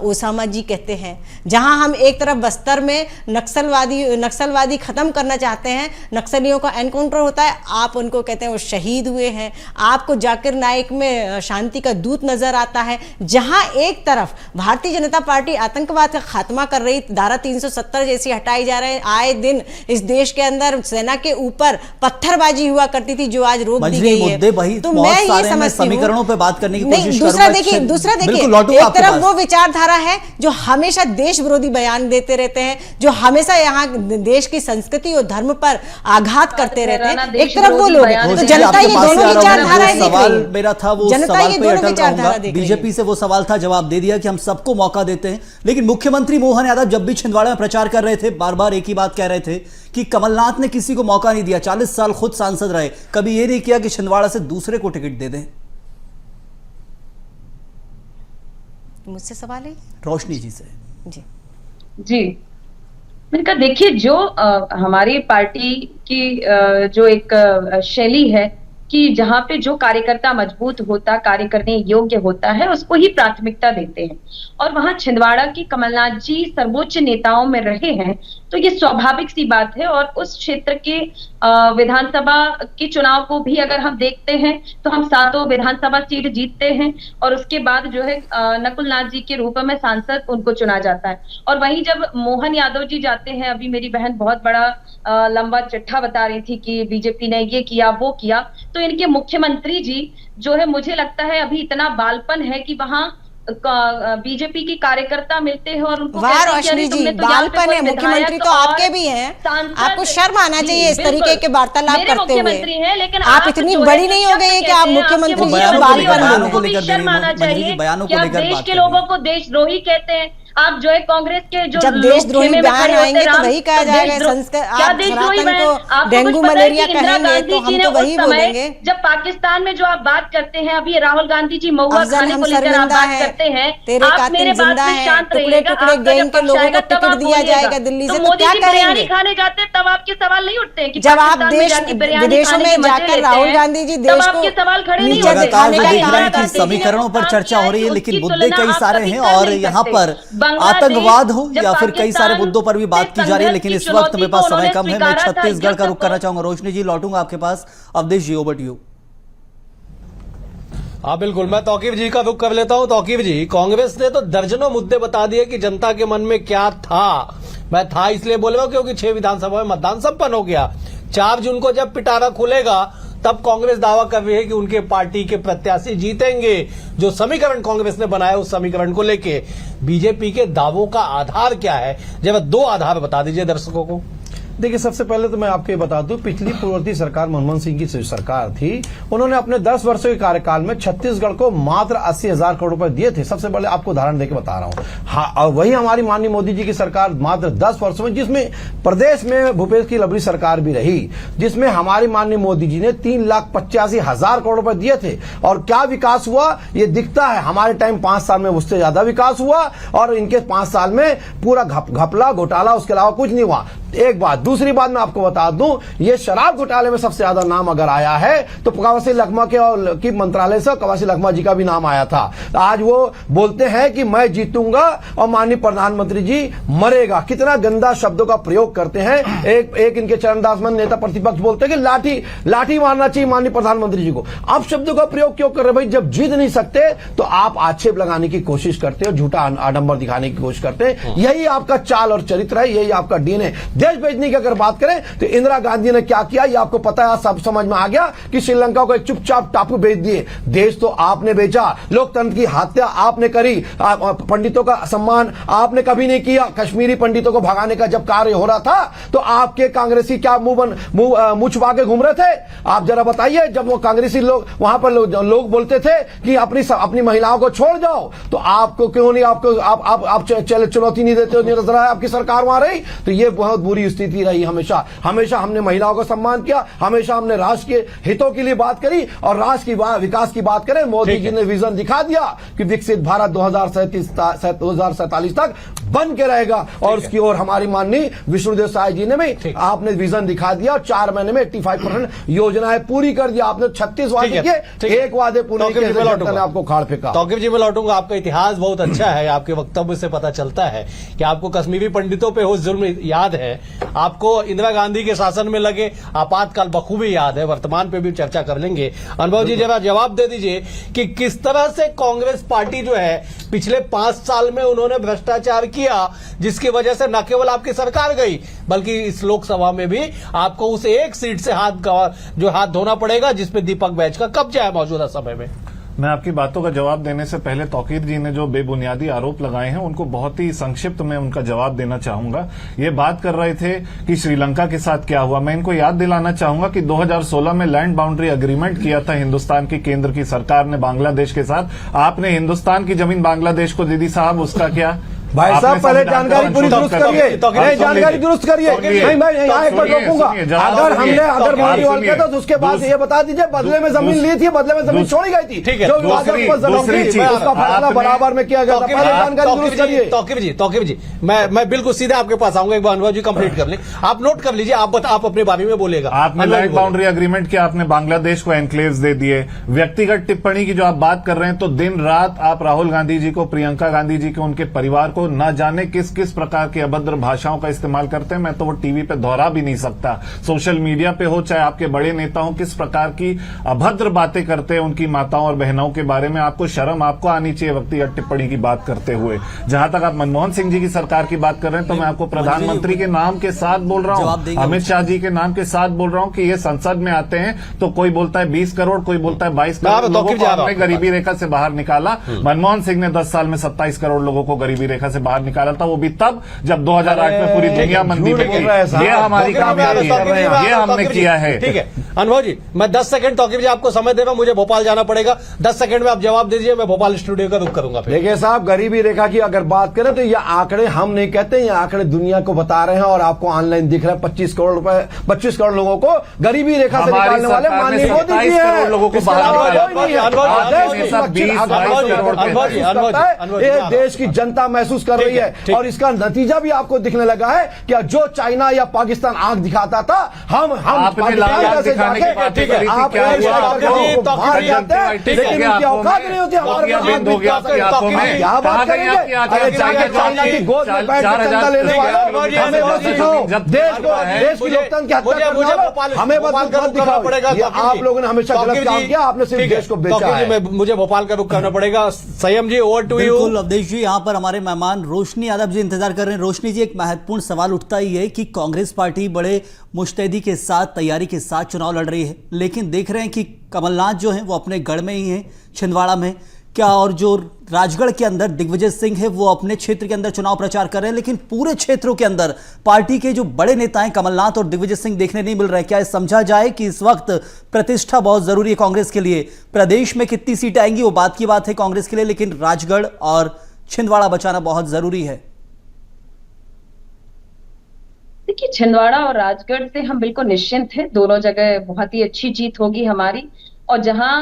ओसामा जी कहते हैं। जहां हम एक तरफ बस्तर में नक्सलवादी खत्म करना चाहते हैं, नक्सलियों का एनकाउंटर होता है, आप उनको कहते हैं वो शहीद हुए हैं। आपको जाकिर नाइक में शांति का दूत नजर आता है। जहां एक तरफ भारतीय जनता पार्टी आतंकवाद का खात्मा कर रही, धारा 370 जैसी हटाई जा रहे हैं, आए दिन इस देश के अंदर सेना के ऊपर पत्थरबाजी हुआ करती थी जो आज रोक दी गई है। तो मैं ये समझती हूं, समीकरणों पे बात करने की दूसरा देखिए एक तरफ वो विचारधारा है जो हमेशा देश विरोधी बयान देते रहते हैं, जो हमेशा यहाँ देश की संस्कृति और धर्म पर आघात करते रहते हैं। एक तरफ वो लोग हैं, तो जनता ये दोनों विचारधाराएं देख रही है। मेरा था वो जनता ये दोनों विचारधारा देख रही है। बीजेपी से वो सवाल था, जवाब दे दिया कि हम सबको मौका देते हैं। लेकिन मुख्यमंत्री मोहन यादव जब भी छिंदवाड़ा में प्रचार कर रहे थे, बार बार एक ही बात कह रहे थे कि कमलनाथ ने किसी को मौका नहीं दिया, 40 साल खुद सांसद रहे, कभी ये नहीं किया कि छिंदवाड़ा से दूसरे को टिकट दे दें। मुझसे सवाल है रोशनी जी से। जी मैंने कहा, देखिए जो हमारी पार्टी की जो एक शैली है कि जहाँ पे जो कार्यकर्ता मजबूत होता, कार्य करने योग्य होता है, उसको ही प्राथमिकता देते हैं। और वहां छिंदवाड़ा की कमलनाथ जी सर्वोच्च नेताओं में रहे हैं, तो ये स्वाभाविक सी बात है। और उस क्षेत्र के विधानसभा के चुनाव को भी अगर हम देखते हैं तो हम 7 विधानसभा सीट जीतते हैं और उसके बाद जो है नकुल नाथ जी के रूप में सांसद उनको चुना जाता है। और वहीं जब मोहन यादव जी जाते हैं, अभी मेरी बहन बहुत बड़ा लंबा चिट्ठा बता रही थी कि बीजेपी ने ये किया वो किया, तो इनके मुख्यमंत्री जी जो है, मुझे लगता है अभी इतना बालपन है कि वहां बीजेपी के कार्यकर्ता मिलते हैं और उनको रोशनी जी, बालपन है, मुख्यमंत्री तो आपके भी हैं, आपको शर्म आना चाहिए इस तरीके के वार्तालाप करते हुए। हैं, लेकिन आप इतनी बड़ी नहीं हो गई कि आप मुख्यमंत्री जी को बालपन बोलो। शर्म आना चाहिए कि आप देश के लोगों को देशद्रोही कहते हैं। आप जो है कांग्रेस के जो जब देशद्रोही बयान आएंगे तो वही कहा जाएगा। डेंगू मलेरिया कहेंगे तो हम तो वही बोलेंगे। जब पाकिस्तान में जो आप बात करते हैं, अभी राहुल गांधी जी महुआ खाने को लेकर आप बात करते हैं, तेरे कातिल जिंदा है, टुकड़े टुकड़े गैंग के लोगों को टिकट दिया जाएगा दिल्ली से, तो क्या करेंगे? खाने जाते तब आपके सवाल नहीं उठते हैं? जब आप विदेशों में जाकर राहुल गांधी जी देश को सवाल खड़े नहीं होते। समीकरणों पर चर्चा हो रही है, लेकिन मुद्दे कई सारे हैं और यहाँ पर आतंकवाद हो या फिर कई सारे मुद्दों पर भी बात की जा रही है, लेकिन इस वक्त मेरे पास समय कम है। मैं छत्तीसगढ़ का रुख करना चाहूंगा। रोशनी जी, लौटूंगा आपके पास। अवधेश जी, ओवर टू यू। हाँ बिल्कुल, मैं तौकीब जी का रुख कर लेता हूं। तौकीब जी, कांग्रेस ने तो दर्जनों मुद्दे बता दिए कि जनता के मन में क्या था। मैं था इसलिए बोल रहा हूं क्योंकि 6 विधानसभा में मतदान संपन्न हो गया। 4 जून को जब पिटारा खुलेगा तब कांग्रेस दावा कर रही है कि उनके पार्टी के प्रत्याशी जीतेंगे। जो समीकरण कांग्रेस ने बनाया उस समीकरण को लेके बीजेपी के दावों का आधार क्या है, जब 2 आधार बता दीजिए दर्शकों को। देखिए, सबसे पहले तो मैं आपको ये बता दूं, पिछली पूर्ववर्ती सरकार मनमोहन सिंह की सरकार थी, उन्होंने अपने 10 वर्षों के कार्यकाल में छत्तीसगढ़ को मात्र 80,000 करोड़ रुपए दिए थे। सबसे पहले आपको उदाहरण देकर बता रहा हूं। हाँ, और वही हमारी माननीय मोदी जी की सरकार मात्र 10 वर्षों में, जिसमें प्रदेश में भूपेश की लबड़ी सरकार भी रही, जिसमें हमारी माननीय मोदी जी ने 3,85,000 करोड़ रुपए दिए थे। और क्या विकास हुआ ये दिखता है। हमारे टाइम 5 साल में उससे ज्यादा विकास हुआ और इनके 5 साल में पूरा घपला घोटाला, उसके अलावा कुछ नहीं हुआ। एक बात। दूसरी बात मैं आपको बता दूं, ये शराब घोटाले में सबसे ज्यादा नाम अगर आया है तो कवासी लखमा के मंत्रालय से कवासी लखमा जी का भी नाम आया था। आज वो बोलते हैं कि मैं जीतूंगा और माननीय प्रधानमंत्री जी मरेगा। कितना गंदा शब्दों का प्रयोग करते हैं। एक इनके चरणदास मन नेता प्रतिपक्ष बोलते हैं कि लाठी मारना चाहिए माननीय प्रधानमंत्री जी को। आप शब्दों का प्रयोग क्यों कर रहे भाई? जब जीत नहीं सकते तो आप आक्षेप लगाने की कोशिश करते हो, झूठा आडंबर दिखाने की कोशिश करते हैं। यही आपका चाल और चरित्र है, यही आपका डीएनए। देश भेजने की अगर बात करें तो इंदिरा गांधी ने क्या किया ये आपको पता है, सब समझ में आ गया कि श्रीलंका को एक चुपचाप टापू भेज दिए। देश तो आपने बेचा, लोकतंत्र की हत्या आपने करी, पंडितों का सम्मान आपने कभी नहीं किया। कश्मीरी पंडितों को भगाने का जब कार्य हो रहा था तो आपके कांग्रेसी क्या मुंह छुपा के घूम रहे थे? आप जरा बताइए। जब वो कांग्रेसी लोग वहां पर लोग बोलते थे कि अपनी महिलाओं को छोड़ जाओ, तो आपको क्यों नहीं, आप चुनौती नहीं देते हो? नजर आया आपकी सरकार वहां रही। तो ये बहुत बुरी स्थिति रही। हमेशा हमने महिलाओं का सम्मान किया, हमेशा हमने राष्ट्र के हितों के लिए बात करी और राष्ट्र की विकास की बात करें। मोदी जी ने विजन दिखा दिया कि विकसित भारत 2047 तक बन के रहेगा और उसकी ओर हमारी माननीय विष्णुदेव साय जी ने भी आपने विजन दिखा दिया। 4 महीने में 85% योजनाएं पूरी कर दिया आपने। 36 वादे किए, एक वादे पूरे किए, आपको खाड़ फेंका। तौकीब जी, मैं लौटूंगा। आपका इतिहास बहुत अच्छा है, आपके वक्तव्य से पता चलता है कि आपको कश्मीरी पंडितों पे हो जुल्म याद है, आपको इंदिरा गांधी के शासन में लगे आपातकाल बखूबी याद है। वर्तमान पे भी चर्चा कर लेंगे। अनुभव जी, जरा जवाब दे दीजिए कि किस तरह से कांग्रेस पार्टी जो है पिछले 5 साल में उन्होंने भ्रष्टाचार किया, जिसकी वजह से न केवल आपकी सरकार गई बल्कि इस लोकसभा में भी आपको उस एक सीट से हाथ धोना पड़ेगा जिसपे दीपक बैज का कब्जा है मौजूदा समय में। मैं आपकी बातों का जवाब देने से पहले तौकीर जी ने जो बेबुनियादी आरोप लगाए हैं उनको बहुत ही संक्षिप्त में उनका जवाब देना चाहूंगा। ये बात कर रहे थे कि श्रीलंका के साथ क्या हुआ। मैं इनको याद दिलाना चाहूंगा कि 2016 में लैंड बाउंड्री एग्रीमेंट किया था हिंदुस्तान की केंद्र की सरकार ने बांग्लादेश के साथ। आपने हिंदुस्तान की जमीन बांग्लादेश को दे दी साहब, उसका क्या? भाई साहब पहले जानकारी पूरी दुरुस्त करिए, जानकारी दुरुस्त करिए। नहीं मैं यहाँ एक बार रोकूंगा। अगर बाउंड्री वॉल किया था तो उसके बाद ये बता दीजिए बदले में जमीन ली थी, बदले में जमीन छोड़ी गई थी, जो उसका फैसला बराबर में किया गया था। पहले जानकारी दुरुस्त करिए। तौकीब जी, मैं बिल्कुल सीधे आपके पास आऊंगा। एक बार अनुभव जी कंप्लीट कर लें, आप नोट कर लीजिए। आप अपने बारे में बोलेगा। आपने लैंड बाउंड्री एग्रीमेंट किया, आपने बांग्लादेश को एनक्लेव्स दे दिए। व्यक्तिगत टिप्पणी की जो आप बात कर रहे हैं तो दिन रात आप राहुल गांधी जी को, प्रियंका गांधी जी को, उनके परिवार को न जाने किस प्रकार की अभद्र भाषाओं का इस्तेमाल करते हैं। मैं तो वो टीवी पे दोहरा भी नहीं सकता। सोशल मीडिया पे हो चाहे आपके बड़े नेता हो, किस प्रकार की अभद्र बातें करते हैं उनकी माताओं और बहनों के बारे में। आपको शर्म आपको आनी चाहिए व्यक्तिगत टिप्पणी की बात करते हुए। जहां तक आप मनमोहन सिंह जी की सरकार की बात कर रहे हैं तो मैं आपको प्रधानमंत्री के नाम के साथ बोल रहा हूं, अमित शाह जी के नाम के साथ बोल रहा हूं कि ये संसद में आते हैं तो कोई बोलता है 20 करोड़, कोई बोलता है 22 करोड़ लोगों को आपने गरीबी रेखा से बाहर निकाला। मनमोहन सिंह ने 10 साल में 27 करोड़ लोगों को गरीबी रेखा से बाहर निकाला था, वो भी तब जब 2008 में पूरी दुनिया मंदी में थी। ये हमारी कामयाबी है, ये हमने किया है। ठीक है अनुभव जी, मैं 10 सेकंड तौकीब जी आपको समय दे रहा हूं, मुझे भोपाल जाना पड़ेगा। 10 सेकंड में आप जवाब दीजिए, मैं भोपाल स्टूडियो का रुख करूंगा। देखिए साहब, गरीबी रेखा की अगर बात करें तो ये आंकड़े हम नहीं कहते, ये आंकड़े दुनिया को बता रहे हैं और आपको ऑनलाइन दिख रहा है। 25 करोड़ रुपए, 25 करोड़ लोगों को गरीबी रेखा से निकालने वाले माननीय मोदी जी हैं। लोगों को देश की जनता महसूस कर रही है और इसका नतीजा भी आपको दिखने लगा है कि जो चाइना या पाकिस्तान आंख दिखाता था, हम दिखाने की बात करी थी, क्या हुआ आपको? लेकिन उनकी औकात नहीं होती, बंद हो गया आपकी आंखों में, कहाँ गई आपकी आंखें? चाइना की गोद में बैठ के चंदा लेने वाले हमें बस दिखाओ, देश की लोकतंत्र की हत्या करने वाले हमें बस दिखाओ पड़ेगा। आप लोगों ने हमेशा गलत काम किया, आपने सिर्फ देश को बेचा है। मुझे भोपाल का रुख करना पड़ेगा। संयम जी, ओवर टू यू। बिल्कुल अवधेश जी, यहाँ पर हमारे मेहमान रोशनी यादव जी इंतजार कर रहे हैं। रोशनी जी, एक महत्वपूर्ण सवाल उठता ही है कि कांग्रेस पार्टी बड़े मुस्तैदी के साथ, तैयारी के साथ चुनाव लड़ रही है, लेकिन देख रहे हैं कि कमलनाथ जो है वो अपने गढ़ में ही है, छिंदवाड़ा में क्या, और जो राजगढ़ के अंदर दिग्विजय सिंह है वो अपने क्षेत्र के अंदर चुनाव प्रचार कर रहे हैं, लेकिन पूरे क्षेत्रों के अंदर पार्टी के जो बड़े नेता हैं कमलनाथ और दिग्विजय सिंह देखने नहीं मिल रहे। क्या समझा जाए कि इस वक्त प्रतिष्ठा बहुत जरूरी है कांग्रेस के लिए? प्रदेश में कितनी सीटें आएंगी वो बात की बात है कांग्रेस के लिए, लेकिन राजगढ़ और छिंदवाड़ा बचाना बहुत जरूरी है। देखिए, छिंदवाड़ा और राजगढ़ से हम बिल्कुल निश्चिंत हैं, दोनों जगह बहुत ही अच्छी जीत होगी हमारी। और जहां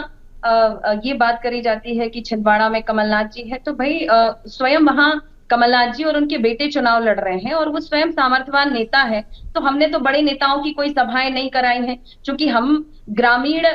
ये बात करी जाती है कि छिंदवाड़ा में कमलनाथ जी है, तो भाई स्वयं वहां कमलनाथ जी और उनके बेटे चुनाव लड़ रहे हैं और वो स्वयं सामर्थ्यवान नेता है। तो हमने तो बड़े नेताओं की कोई सभाएं नहीं कराई हैं, क्योंकि हम ग्रामीण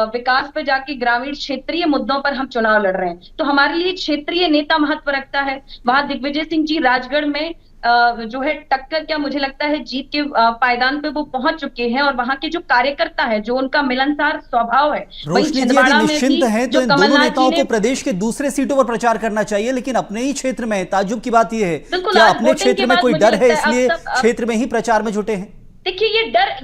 विकास पे जाके ग्रामीण क्षेत्रीय मुद्दों पर हम चुनाव लड़ रहे हैं। तो हमारे लिए क्षेत्रीय नेता महत्व रखता है। वहां दिग्विजय सिंह जी राजगढ़ में जो है टक्कर, क्या मुझे लगता है जीत के पायदान पे वो पहुंच चुके हैं। और वहां के जो कार्यकर्ता है, जो उनका मिलनसार स्वभाव है, रोशनी जी, यदि निश्चिंत है तो इन दोनों नेताओं को प्रदेश के दूसरे सीटों पर प्रचार करना चाहिए, लेकिन अपने ही क्षेत्र में ताज्जुब की बात यह है, क्या अपने क्षेत्र में कोई डर है इसलिए क्षेत्र में ही प्रचार में जुटे हैं? देखिए,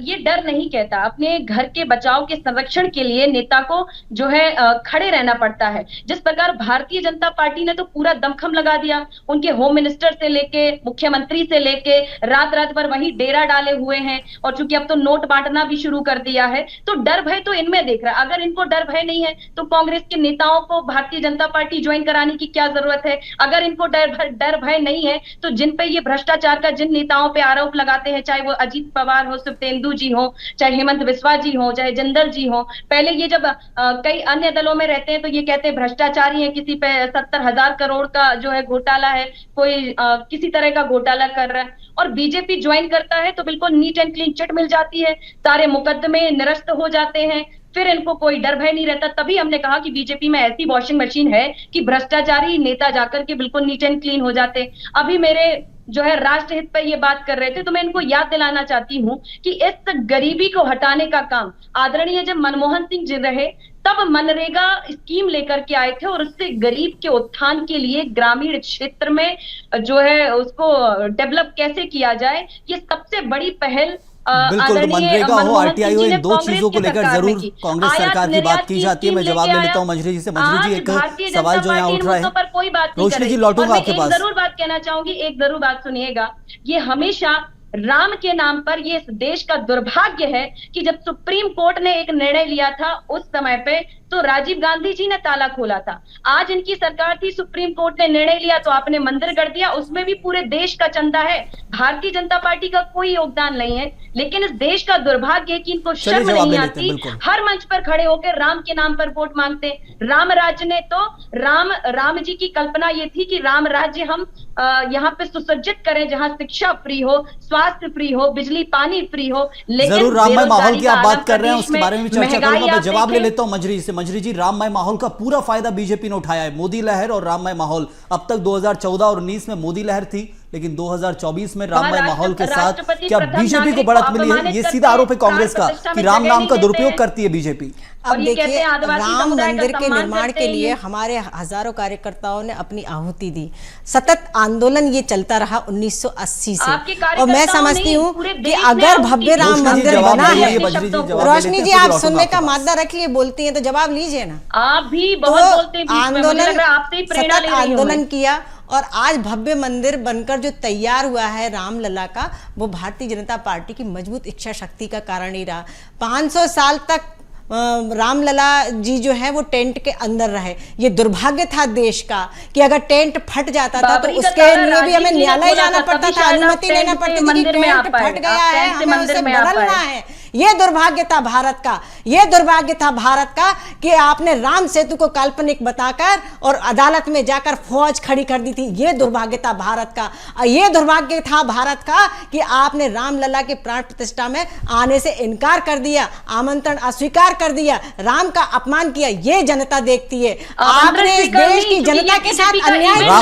ये डर नहीं कहता। अपने घर के बचाव के संरक्षण के लिए नेता को जो है खड़े रहना पड़ता है। जिस प्रकार भारतीय जनता पार्टी ने तो पूरा दमखम लगा दिया, उनके होम मिनिस्टर से लेके मुख्यमंत्री से लेके रात भर वही डेरा डाले हुए हैं। और चूंकि अब तो नोट बांटना भी शुरू कर दिया है, तो डर भय तो इनमें देख रहा है। अगर इनको डर भय नहीं है तो कांग्रेस के नेताओं को भारतीय जनता पार्टी ज्वाइन कराने की क्या जरूरत है? अगर इनको डर भय नहीं है तो जिन पे ये भ्रष्टाचार का जिन नेताओं पे आरोप लगाते हैं, चाहे वो अजीत पवार हो, सुप्तेंदु जी हो, चाहे हेमंत बिस्वा जी हो, चाहे जिंदल जी हो, पहले ये जब कई अन्य दलों में रहते हैं तो ये कहते हैं भ्रष्टाचारी है, किसी पे 70,000 करोड़ का जो है घोटाला है, कोई किसी तरह का घोटाला कर रहा है। और बीजेपी ज्वाइन करता है तो बिल्कुल नीट एंड क्लीन चिट मिल जाती है, सारे मुकदमे निरस्त हो जाते हैं, फिर इनको कोई डर भय नहीं रहता। तभी हमने कहा कि बीजेपी में ऐसी वॉशिंग मशीन है कि भ्रष्टाचारी नेता जाकर के बिल्कुल नीट एंड क्लीन हो जाते। अभी मेरे जो है राष्ट्रहित पर ये बात कर रहे थे, तो मैं इनको याद दिलाना चाहती हूँ कि इस गरीबी को हटाने का काम आदरणीय जब मनमोहन सिंह जी रहे तब मनरेगा स्कीम लेकर के आए थे, और उससे गरीब के उत्थान के लिए ग्रामीण क्षेत्र में जो है उसको डेवलप कैसे किया जाए, ये सबसे बड़ी पहल बिल्कुल, तो मनरेगा हो, आरटीआई हो, इन दो चीजों को लेकर जरूर कांग्रेस सरकार की बात की जाती है। मैं जवाब ले लेता हूँ मंजरी जी से। मंजरी जी, एक सवाल जो यहाँ उठ रहा है, रोशनी जी लौटूंगा आपके पास। जरूर बात कहना चाहूंगी, एक जरूर बात सुनिएगा। ये हमेशा राम के नाम पर, ये इस देश का दुर्भाग्य है कि जब सुप्रीम कोर्ट ने एक निर्णय लिया था उस समय पे, तो राजीव गांधी जी ने ताला खोला था। आज इनकी सरकार थी, सुप्रीम कोर्ट ने निर्णय लिया तो आपने मंदिर कर दिया, उसमें भी पूरे देश का चंदा है, भारतीय जनता पार्टी का कोई योगदान नहीं है। लेकिन इस देश का दुर्भाग्य है कि इनको शर्म नहीं आती, हर मंच पर खड़े होकर राम के नाम पर वोट मांगते। राम राज्य ने तो राम जी की कल्पना ये थी कि राम राज्य हम यहाँ पे सुसज्जित करें, जहाँ शिक्षा फ्री हो, स्वास्थ्य फ्री हो, बिजली पानी फ्री हो। लेकिन जरूर राममय माहौल की आप बात कर रहे हैं, उसके बारे में भी चर्चा करूंगा। मैं जवाब ले लेता हूं मंजरी से। मंजरी जी, राममय माहौल का पूरा फायदा बीजेपी ने उठाया है, मोदी लहर और राममय माहौल। अब तक 2014 और 19 में मोदी लहर थी, लेकिन 2024 में राममय माहौल के साथ क्या बीजेपी को बढ़त मिली है? ये सीधा आरोप है कांग्रेस का कि राम नाम का दुरुपयोग करती है बीजेपी। अब देखिए, राम मंदिर के निर्माण के लिए हमारे हजारों कार्यकर्ताओं ने अपनी आहुति दी। सतत आंदोलन ये चलता रहा 1980 से, और मैं समझती हूँ कि अगर भव्य राम मंदिर बना है, रोशनी जी आप सुनने का मादा रख लिए, बोलती हैं तो जवाब लीजिए ना। आप भी बहुत बोलते हैं, आंदोलन सतत आंदोलन किया और आज भव्य मंदिर बनकर जो तैयार हुआ है रामलला का, वो भारतीय जनता पार्टी की मजबूत इच्छा शक्ति का कारण ही रहा। 500 साल तक रामलला जी जो है वो टेंट के अंदर रहे। ये दुर्भाग्य था देश का कि अगर टेंट फट जाता था तो उसके लिए भी हमें न्यायालय जाना पड़ता था, अनुमति लेना पड़ती थी कि टेंट फट गया है, हमें उसे बदलना है। ये दुर्भाग्य था भारत का, ये दुर्भाग्य था भारत का कि आपने राम सेतु को काल्पनिक बताकर और अदालत में जाकर फौज खड़ी कर दी थी। ये दुर्भाग्य था भारत का। ये दुर्भाग्य था भारत का कि आपने रामलला के प्राण प्रतिष्ठा में आने से इनकार कर दिया, आमंत्रण अस्वीकार कर दिया, राम का अपमान किया। ये जनता देखती है। आपने इस देश की जनता के साथ अन्याय किया।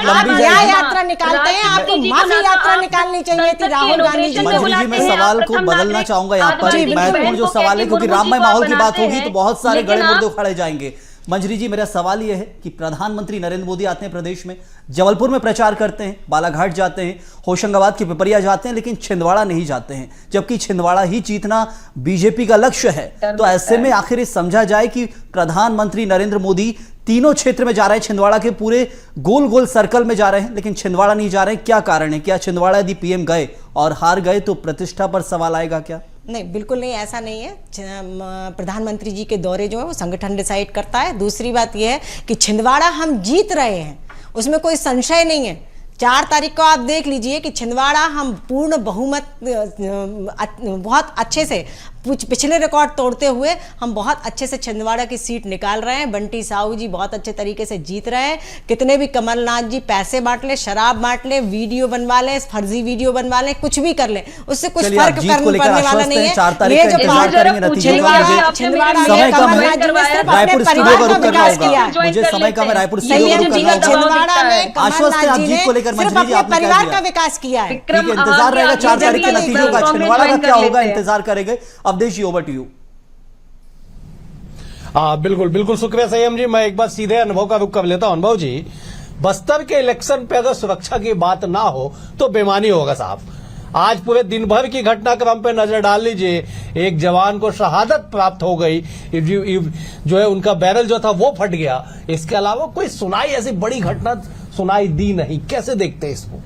आप न्याय यात्रा निकालते हैं, आपको माफी यात्रा निकालनी चाहिए थी राहुल गांधी जी। मंजरी जी, मैं सवाल को बदलना चाहूंगा यहाँ पर। महत्वपूर्ण जो सवाल है, क्योंकि राममय माहौल की बात होगी तो बहुत सारे गड़े मुर्दे उखाड़े जाएंगे। मंजरी जी, मेरा सवाल यह है कि प्रधानमंत्री नरेंद्र मोदी आते हैं प्रदेश में, जबलपुर में प्रचार करते हैं, बालाघाट जाते हैं, होशंगाबाद की पिपरिया जाते हैं, लेकिन छिंदवाड़ा नहीं जाते हैं, जबकि छिंदवाड़ा ही जीतना बीजेपी का लक्ष्य है। तो ऐसे में आखिर समझा जाए कि प्रधानमंत्री नरेंद्र मोदी तीनों क्षेत्र में जा रहे हैं, छिंदवाड़ा के पूरे गोल गोल सर्कल में जा रहे हैं, लेकिन छिंदवाड़ा नहीं जा रहे हैं। क्या कारण है? क्या छिंदवाड़ा यदि पीएम गए और हार गए तो प्रतिष्ठा पर सवाल आएगा क्या? नहीं, बिल्कुल नहीं, ऐसा नहीं है। प्रधानमंत्री जी के दौरे जो है वो संगठन डिसाइड करता है। दूसरी बात यह है कि छिंदवाड़ा हम जीत रहे हैं, उसमें कोई संशय नहीं है। 4 तारीख को आप देख लीजिए कि छिंदवाड़ा हम पूर्ण बहुमत बहुत अच्छे से पिछले रिकॉर्ड तोड़ते हुए हम बहुत अच्छे से छिंदवाड़ा की सीट निकाल रहे हैं। बंटी साहू जी बहुत अच्छे तरीके से जीत रहे हैं। कितने भी कमलनाथ जी पैसे बांट ले, शराब बांट ले, वीडियो बनवा ले, फर्जी वीडियो बनवा ले, कुछ भी कर ले, उससे कुछ फर्क पड़ने वाला नहीं है। ये जो परिवार का विकास किया है, इंतजार रहेगा 4 तारीख के नतीजों का। छिंदवाड़ा का क्या होगा, इंतजार करेंगे। अवधेश जी, ओवर टू यू। बिल्कुल बिल्कुल, शुक्रिया संयम जी। मैं एक बार सीधे अनुभव का रुख कर लेता हूं। अनुभव जी, बस्तर के इलेक्शन पे अगर सुरक्षा की बात ना हो तो बेमानी होगा साहब। आज पूरे दिन भर की घटनाक्रम पे नजर डाल लीजिए। एक जवान को शहादत प्राप्त हो गई, जो है उनका बैरल जो था वो फट गया। इसके अलावा कोई सुनाई ऐसी बड़ी घटना सुनाई दी नहीं। कैसे देखते हैं इसको?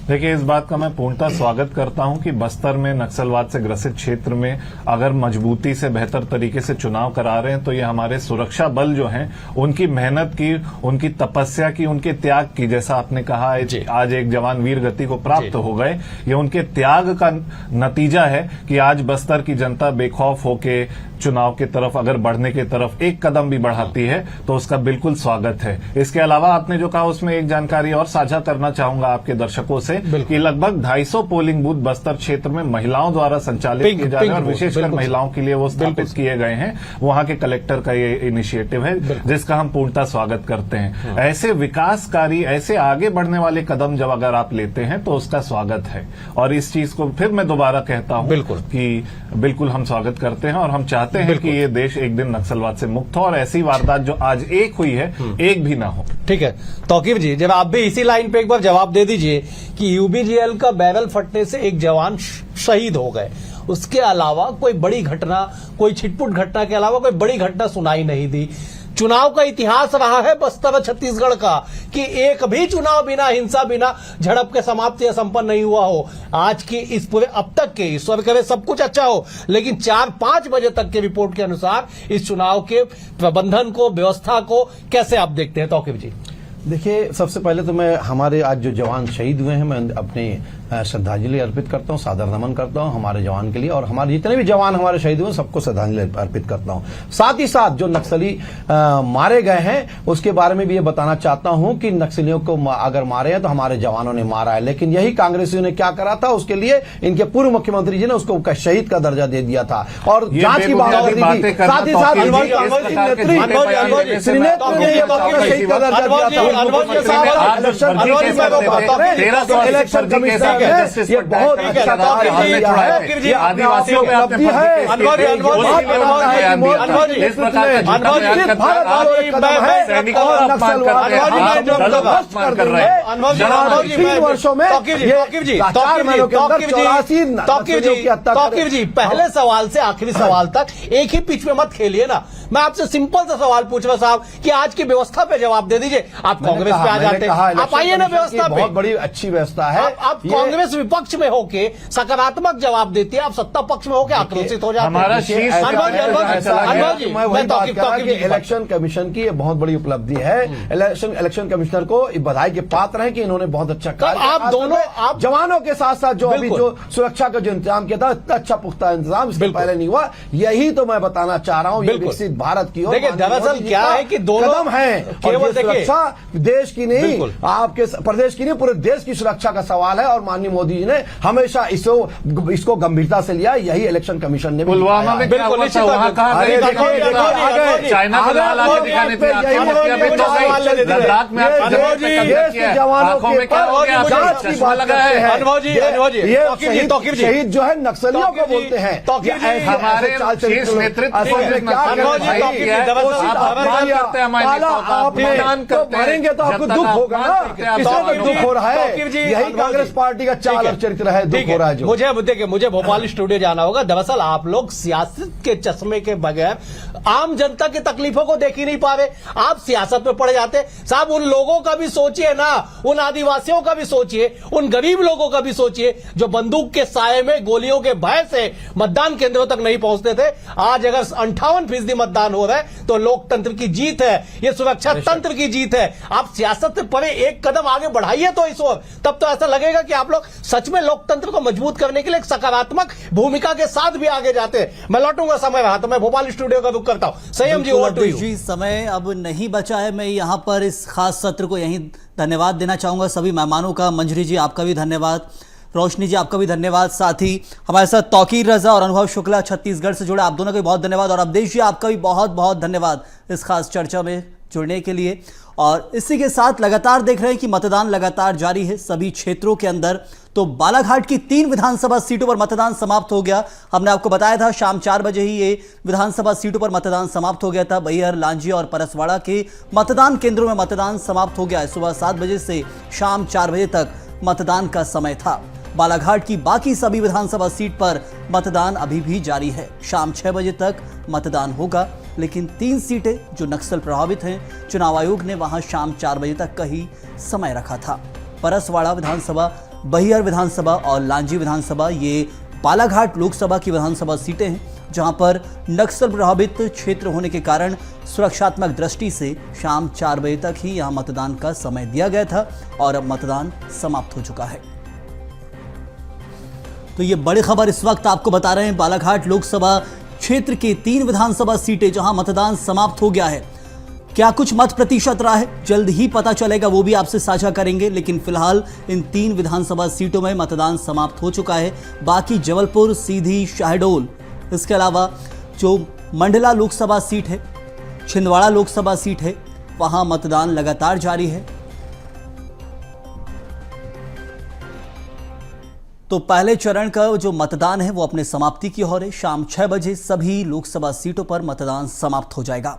देखिए, इस बात का मैं पूर्णतः स्वागत करता हूं कि बस्तर में नक्सलवाद से ग्रसित क्षेत्र में अगर मजबूती से बेहतर तरीके से चुनाव करा रहे हैं तो ये हमारे सुरक्षा बल जो हैं उनकी मेहनत की, उनकी तपस्या की, उनके त्याग की, जैसा आपने कहा आज एक जवान वीर गति को प्राप्त हो गए, ये उनके त्याग का नतीजा है कि आज बस्तर की जनता बेखौफ होके चुनाव की तरफ अगर बढ़ने की तरफ एक कदम भी बढ़ाती है तो उसका बिल्कुल स्वागत है। इसके अलावा आपने जो कहा उसमें एक जानकारी और साझा करना चाहूंगा आपके दर्शकों से कि लगभग 250 पोलिंग बूथ बस्तर क्षेत्र में महिलाओं द्वारा संचालित किए जा रहे हैं और विशेषकर महिलाओं के लिए वो स्थापित किए गए हैं। वहां के कलेक्टर का ये इनिशिएटिव है जिसका हम पूर्णतः स्वागत करते हैं। ऐसे विकासकारी, ऐसे आगे बढ़ने वाले कदम जब अगर आप लेते हैं तो उसका स्वागत है और इस चीज को फिर मैं दोबारा कहता हूं कि बिल्कुल हम स्वागत करते हैं और हम चाहते हैं कि ये देश एक दिन नक्सलवाद से मुक्त हो और ऐसी वारदात जो आज एक हुई है एक भी ना हो। ठीक है तौकीर जी, जब आप भी इसी लाइन पे एक बार जवाब दे दीजिए कि यूबीजीएल का बैरल फटने से एक जवान शहीद हो गए, उसके अलावा कोई बड़ी घटना, कोई छिटपुट घटना के अलावा कोई बड़ी घटना सुनाई नहीं दी। चुनाव का इतिहास रहा है बस्तर छत्तीसगढ़ का कि एक भी चुनाव बिना हिंसा, बिना झड़प के समाप्त या संपन्न नहीं हुआ हो। आज की इस पूरे अब तक के, ईश्वर करे सब कुछ अच्छा हो, लेकिन 4-5 बजे तक के रिपोर्ट के अनुसार इस चुनाव के प्रबंधन को, व्यवस्था को कैसे आप देखते हैं तौकीर जी? देखिए, सबसे पहले तो मैं हमारे आज जो जवान शहीद हुए हैं मैं अपनी श्रद्धांजलि अर्पित करता हूं, सादर नमन करता हूं हमारे जवान के लिए और हमारे जितने भी जवान हमारे शहीद हुए सबको श्रद्धांजलि अर्पित करता हूं। साथ ही साथ जो नक्सली मारे गए हैं उसके बारे में भी ये बताना चाहता हूं कि नक्सलियों को अगर मारे हैं तो हमारे जवानों ने मारा है, लेकिन यही कांग्रेसियों ने क्या करा था, उसके लिए इनके पूर्व मुख्यमंत्री जी ने उसको शहीद का दर्जा दे दिया था और जांच की बात करी थी। साथ ही साथ इलेक्शन कमीशन ये बहुत आदिवासियों में आपने वर्षों में तौकीर जी पहले सवाल से आखिरी सवाल तक एक ही पिच में मत खेलिए ना। मैं आपसे सिंपल सा सवाल पूछ रहा साहब कि आज की व्यवस्था पे जवाब दे दीजिए। आप कांग्रेस पे आ जाते हैं, आप आइए ना व्यवस्था पे। बहुत बड़ी अच्छी व्यवस्था है। आप कांग्रेस विपक्ष में होके सकारात्मक जवाब देती है, आप सत्ता पक्ष में होके आक्रोशित हो जाते हमारा शीर्ष मैं वही बात कर रहा कि इलेक्शन कमीशन की ये बहुत बड़ी उपलब्धि है। इलेक्शन कमिश्नर को बधाई के पात्र है कि इन्होंने बहुत अच्छा कार्य किया। आप दोनों आप जवानों के साथ साथ जो अभी जो सुरक्षा का जो इंतजाम किया था, इतना अच्छा पुख्ता इंतजाम इसके पहले नहीं हुआ। यही तो मैं बताना चाह रहा हूँ, ये विकसित भारत की ओर। देखिए दरअसल क्या है कि दोनों कदम है, केवल सुरक्षा देश की नहीं, आपके प्रदेश की नहीं, पूरे देश की सुरक्षा का सवाल है। और माननीय मोदी जी ने हमेशा इसको गंभीरता से लिया। यही इलेक्शन कमीशन ने पुलवामा में क्या हुआ था, वहां कहा चाइना को लाल आंखें दिखाने थे, लद्दाख में जवानों के जांच की बात करते हैं। शहीद जो है नक्सलियों को बोलते हैं। हमारे शीर्ष नेतृत्व मारेंगे तो आपको दुख होगा ना, इसलिए तो दुख हो रहा है। यही कांग्रेस पार्टी का चाल और चरित्र है, दुख हो रहा है। मुझे भोपाल स्टूडियो जाना होगा। दरअसल आप लोग सियासत के चश्मे के बगैर आम जनता की तकलीफों को देख ही नहीं पा रहे, आप सियासत में पड़ जाते। साहब उन लोगों का भी सोचिए ना, उन आदिवासियों का भी सोचिए, उन गरीब लोगों का भी सोचिए जो बंदूक के साये में गोलियों के भय से मतदान केंद्रों तक नहीं पहुंचते थे। आज अगर 58% मतदान हो रहा है तो लोकतंत्र की जीत है, ये सुरक्षा तंत्र की जीत है। आप सियासत से परे एक कदम आगे बढ़ाइए तो इस ओर, तब तो ऐसा लगेगा कि आप लोग सच में लोकतंत्र को मजबूत करने के लिए एक सकारात्मक भूमिका के साथ भी आगे जाते हैं। मैं लौटूंगा, समय रहा तो मैं भोपाल स्टूडियो का रुख करता हूं। संयम जी, ओवर टू यू। जी, समय अब नहीं बचा है। मैं यहां पर इस खास सत्र को यहीं धन्यवाद देना चाहूंगा सभी मेहमानों का। मंजरी जी आपका भी धन्यवाद, रोशनी जी आपका भी धन्यवाद, साथ ही हमारे साथ तौकीर रजा और अनुभव शुक्ला छत्तीसगढ़ से जुड़े, आप दोनों का भी बहुत धन्यवाद। और अवधेश जी आपका भी बहुत बहुत धन्यवाद इस खास चर्चा में जुड़ने के लिए। और इसी के साथ लगातार देख रहे हैं कि मतदान लगातार जारी है सभी क्षेत्रों के अंदर। तो बालाघाट की 3 विधानसभा सीटों पर मतदान समाप्त हो गया। हमने आपको बताया था शाम 4 बजे ही ये विधानसभा सीटों पर मतदान समाप्त हो गया था। बैहर, लांजी और परसवाड़ा के मतदान केंद्रों में मतदान समाप्त हो गया है। सुबह 7 बजे से शाम 4 बजे तक मतदान का समय था। बालाघाट की बाकी सभी विधानसभा सीट पर मतदान अभी भी जारी है। शाम 6 बजे तक मतदान होगा, लेकिन 3 सीटें जो नक्सल प्रभावित हैं, चुनाव आयोग ने वहां शाम 4 बजे तक का ही समय रखा था। परसवाड़ा विधानसभा, बैहर विधानसभा और लांजी विधानसभा ये बालाघाट लोकसभा की विधानसभा सीटें हैं, जहां पर नक्सल प्रभावित क्षेत्र होने के कारण सुरक्षात्मक दृष्टि से शाम 4 बजे तक ही यहां मतदान का समय दिया गया था और अब मतदान समाप्त हो चुका है। तो ये बड़ी खबर इस वक्त आपको बता रहे हैं, बालाघाट लोकसभा क्षेत्र की 3 विधानसभा सीटें जहां मतदान समाप्त हो गया है। क्या कुछ मत प्रतिशत रहा है, जल्द ही पता चलेगा, वो भी आपसे साझा करेंगे। लेकिन फिलहाल इन 3 विधानसभा सीटों में मतदान समाप्त हो चुका है। बाकी जबलपुर, सीधी, शहडोल, इसके अलावा जो मंडला लोकसभा सीट है, छिंदवाड़ा लोकसभा सीट है, वहां मतदान लगातार जारी है। तो पहले चरण का जो मतदान है वो अपने समाप्ति की ओर है। शाम 6 बजे सभी लोकसभा सीटों पर मतदान समाप्त हो जाएगा।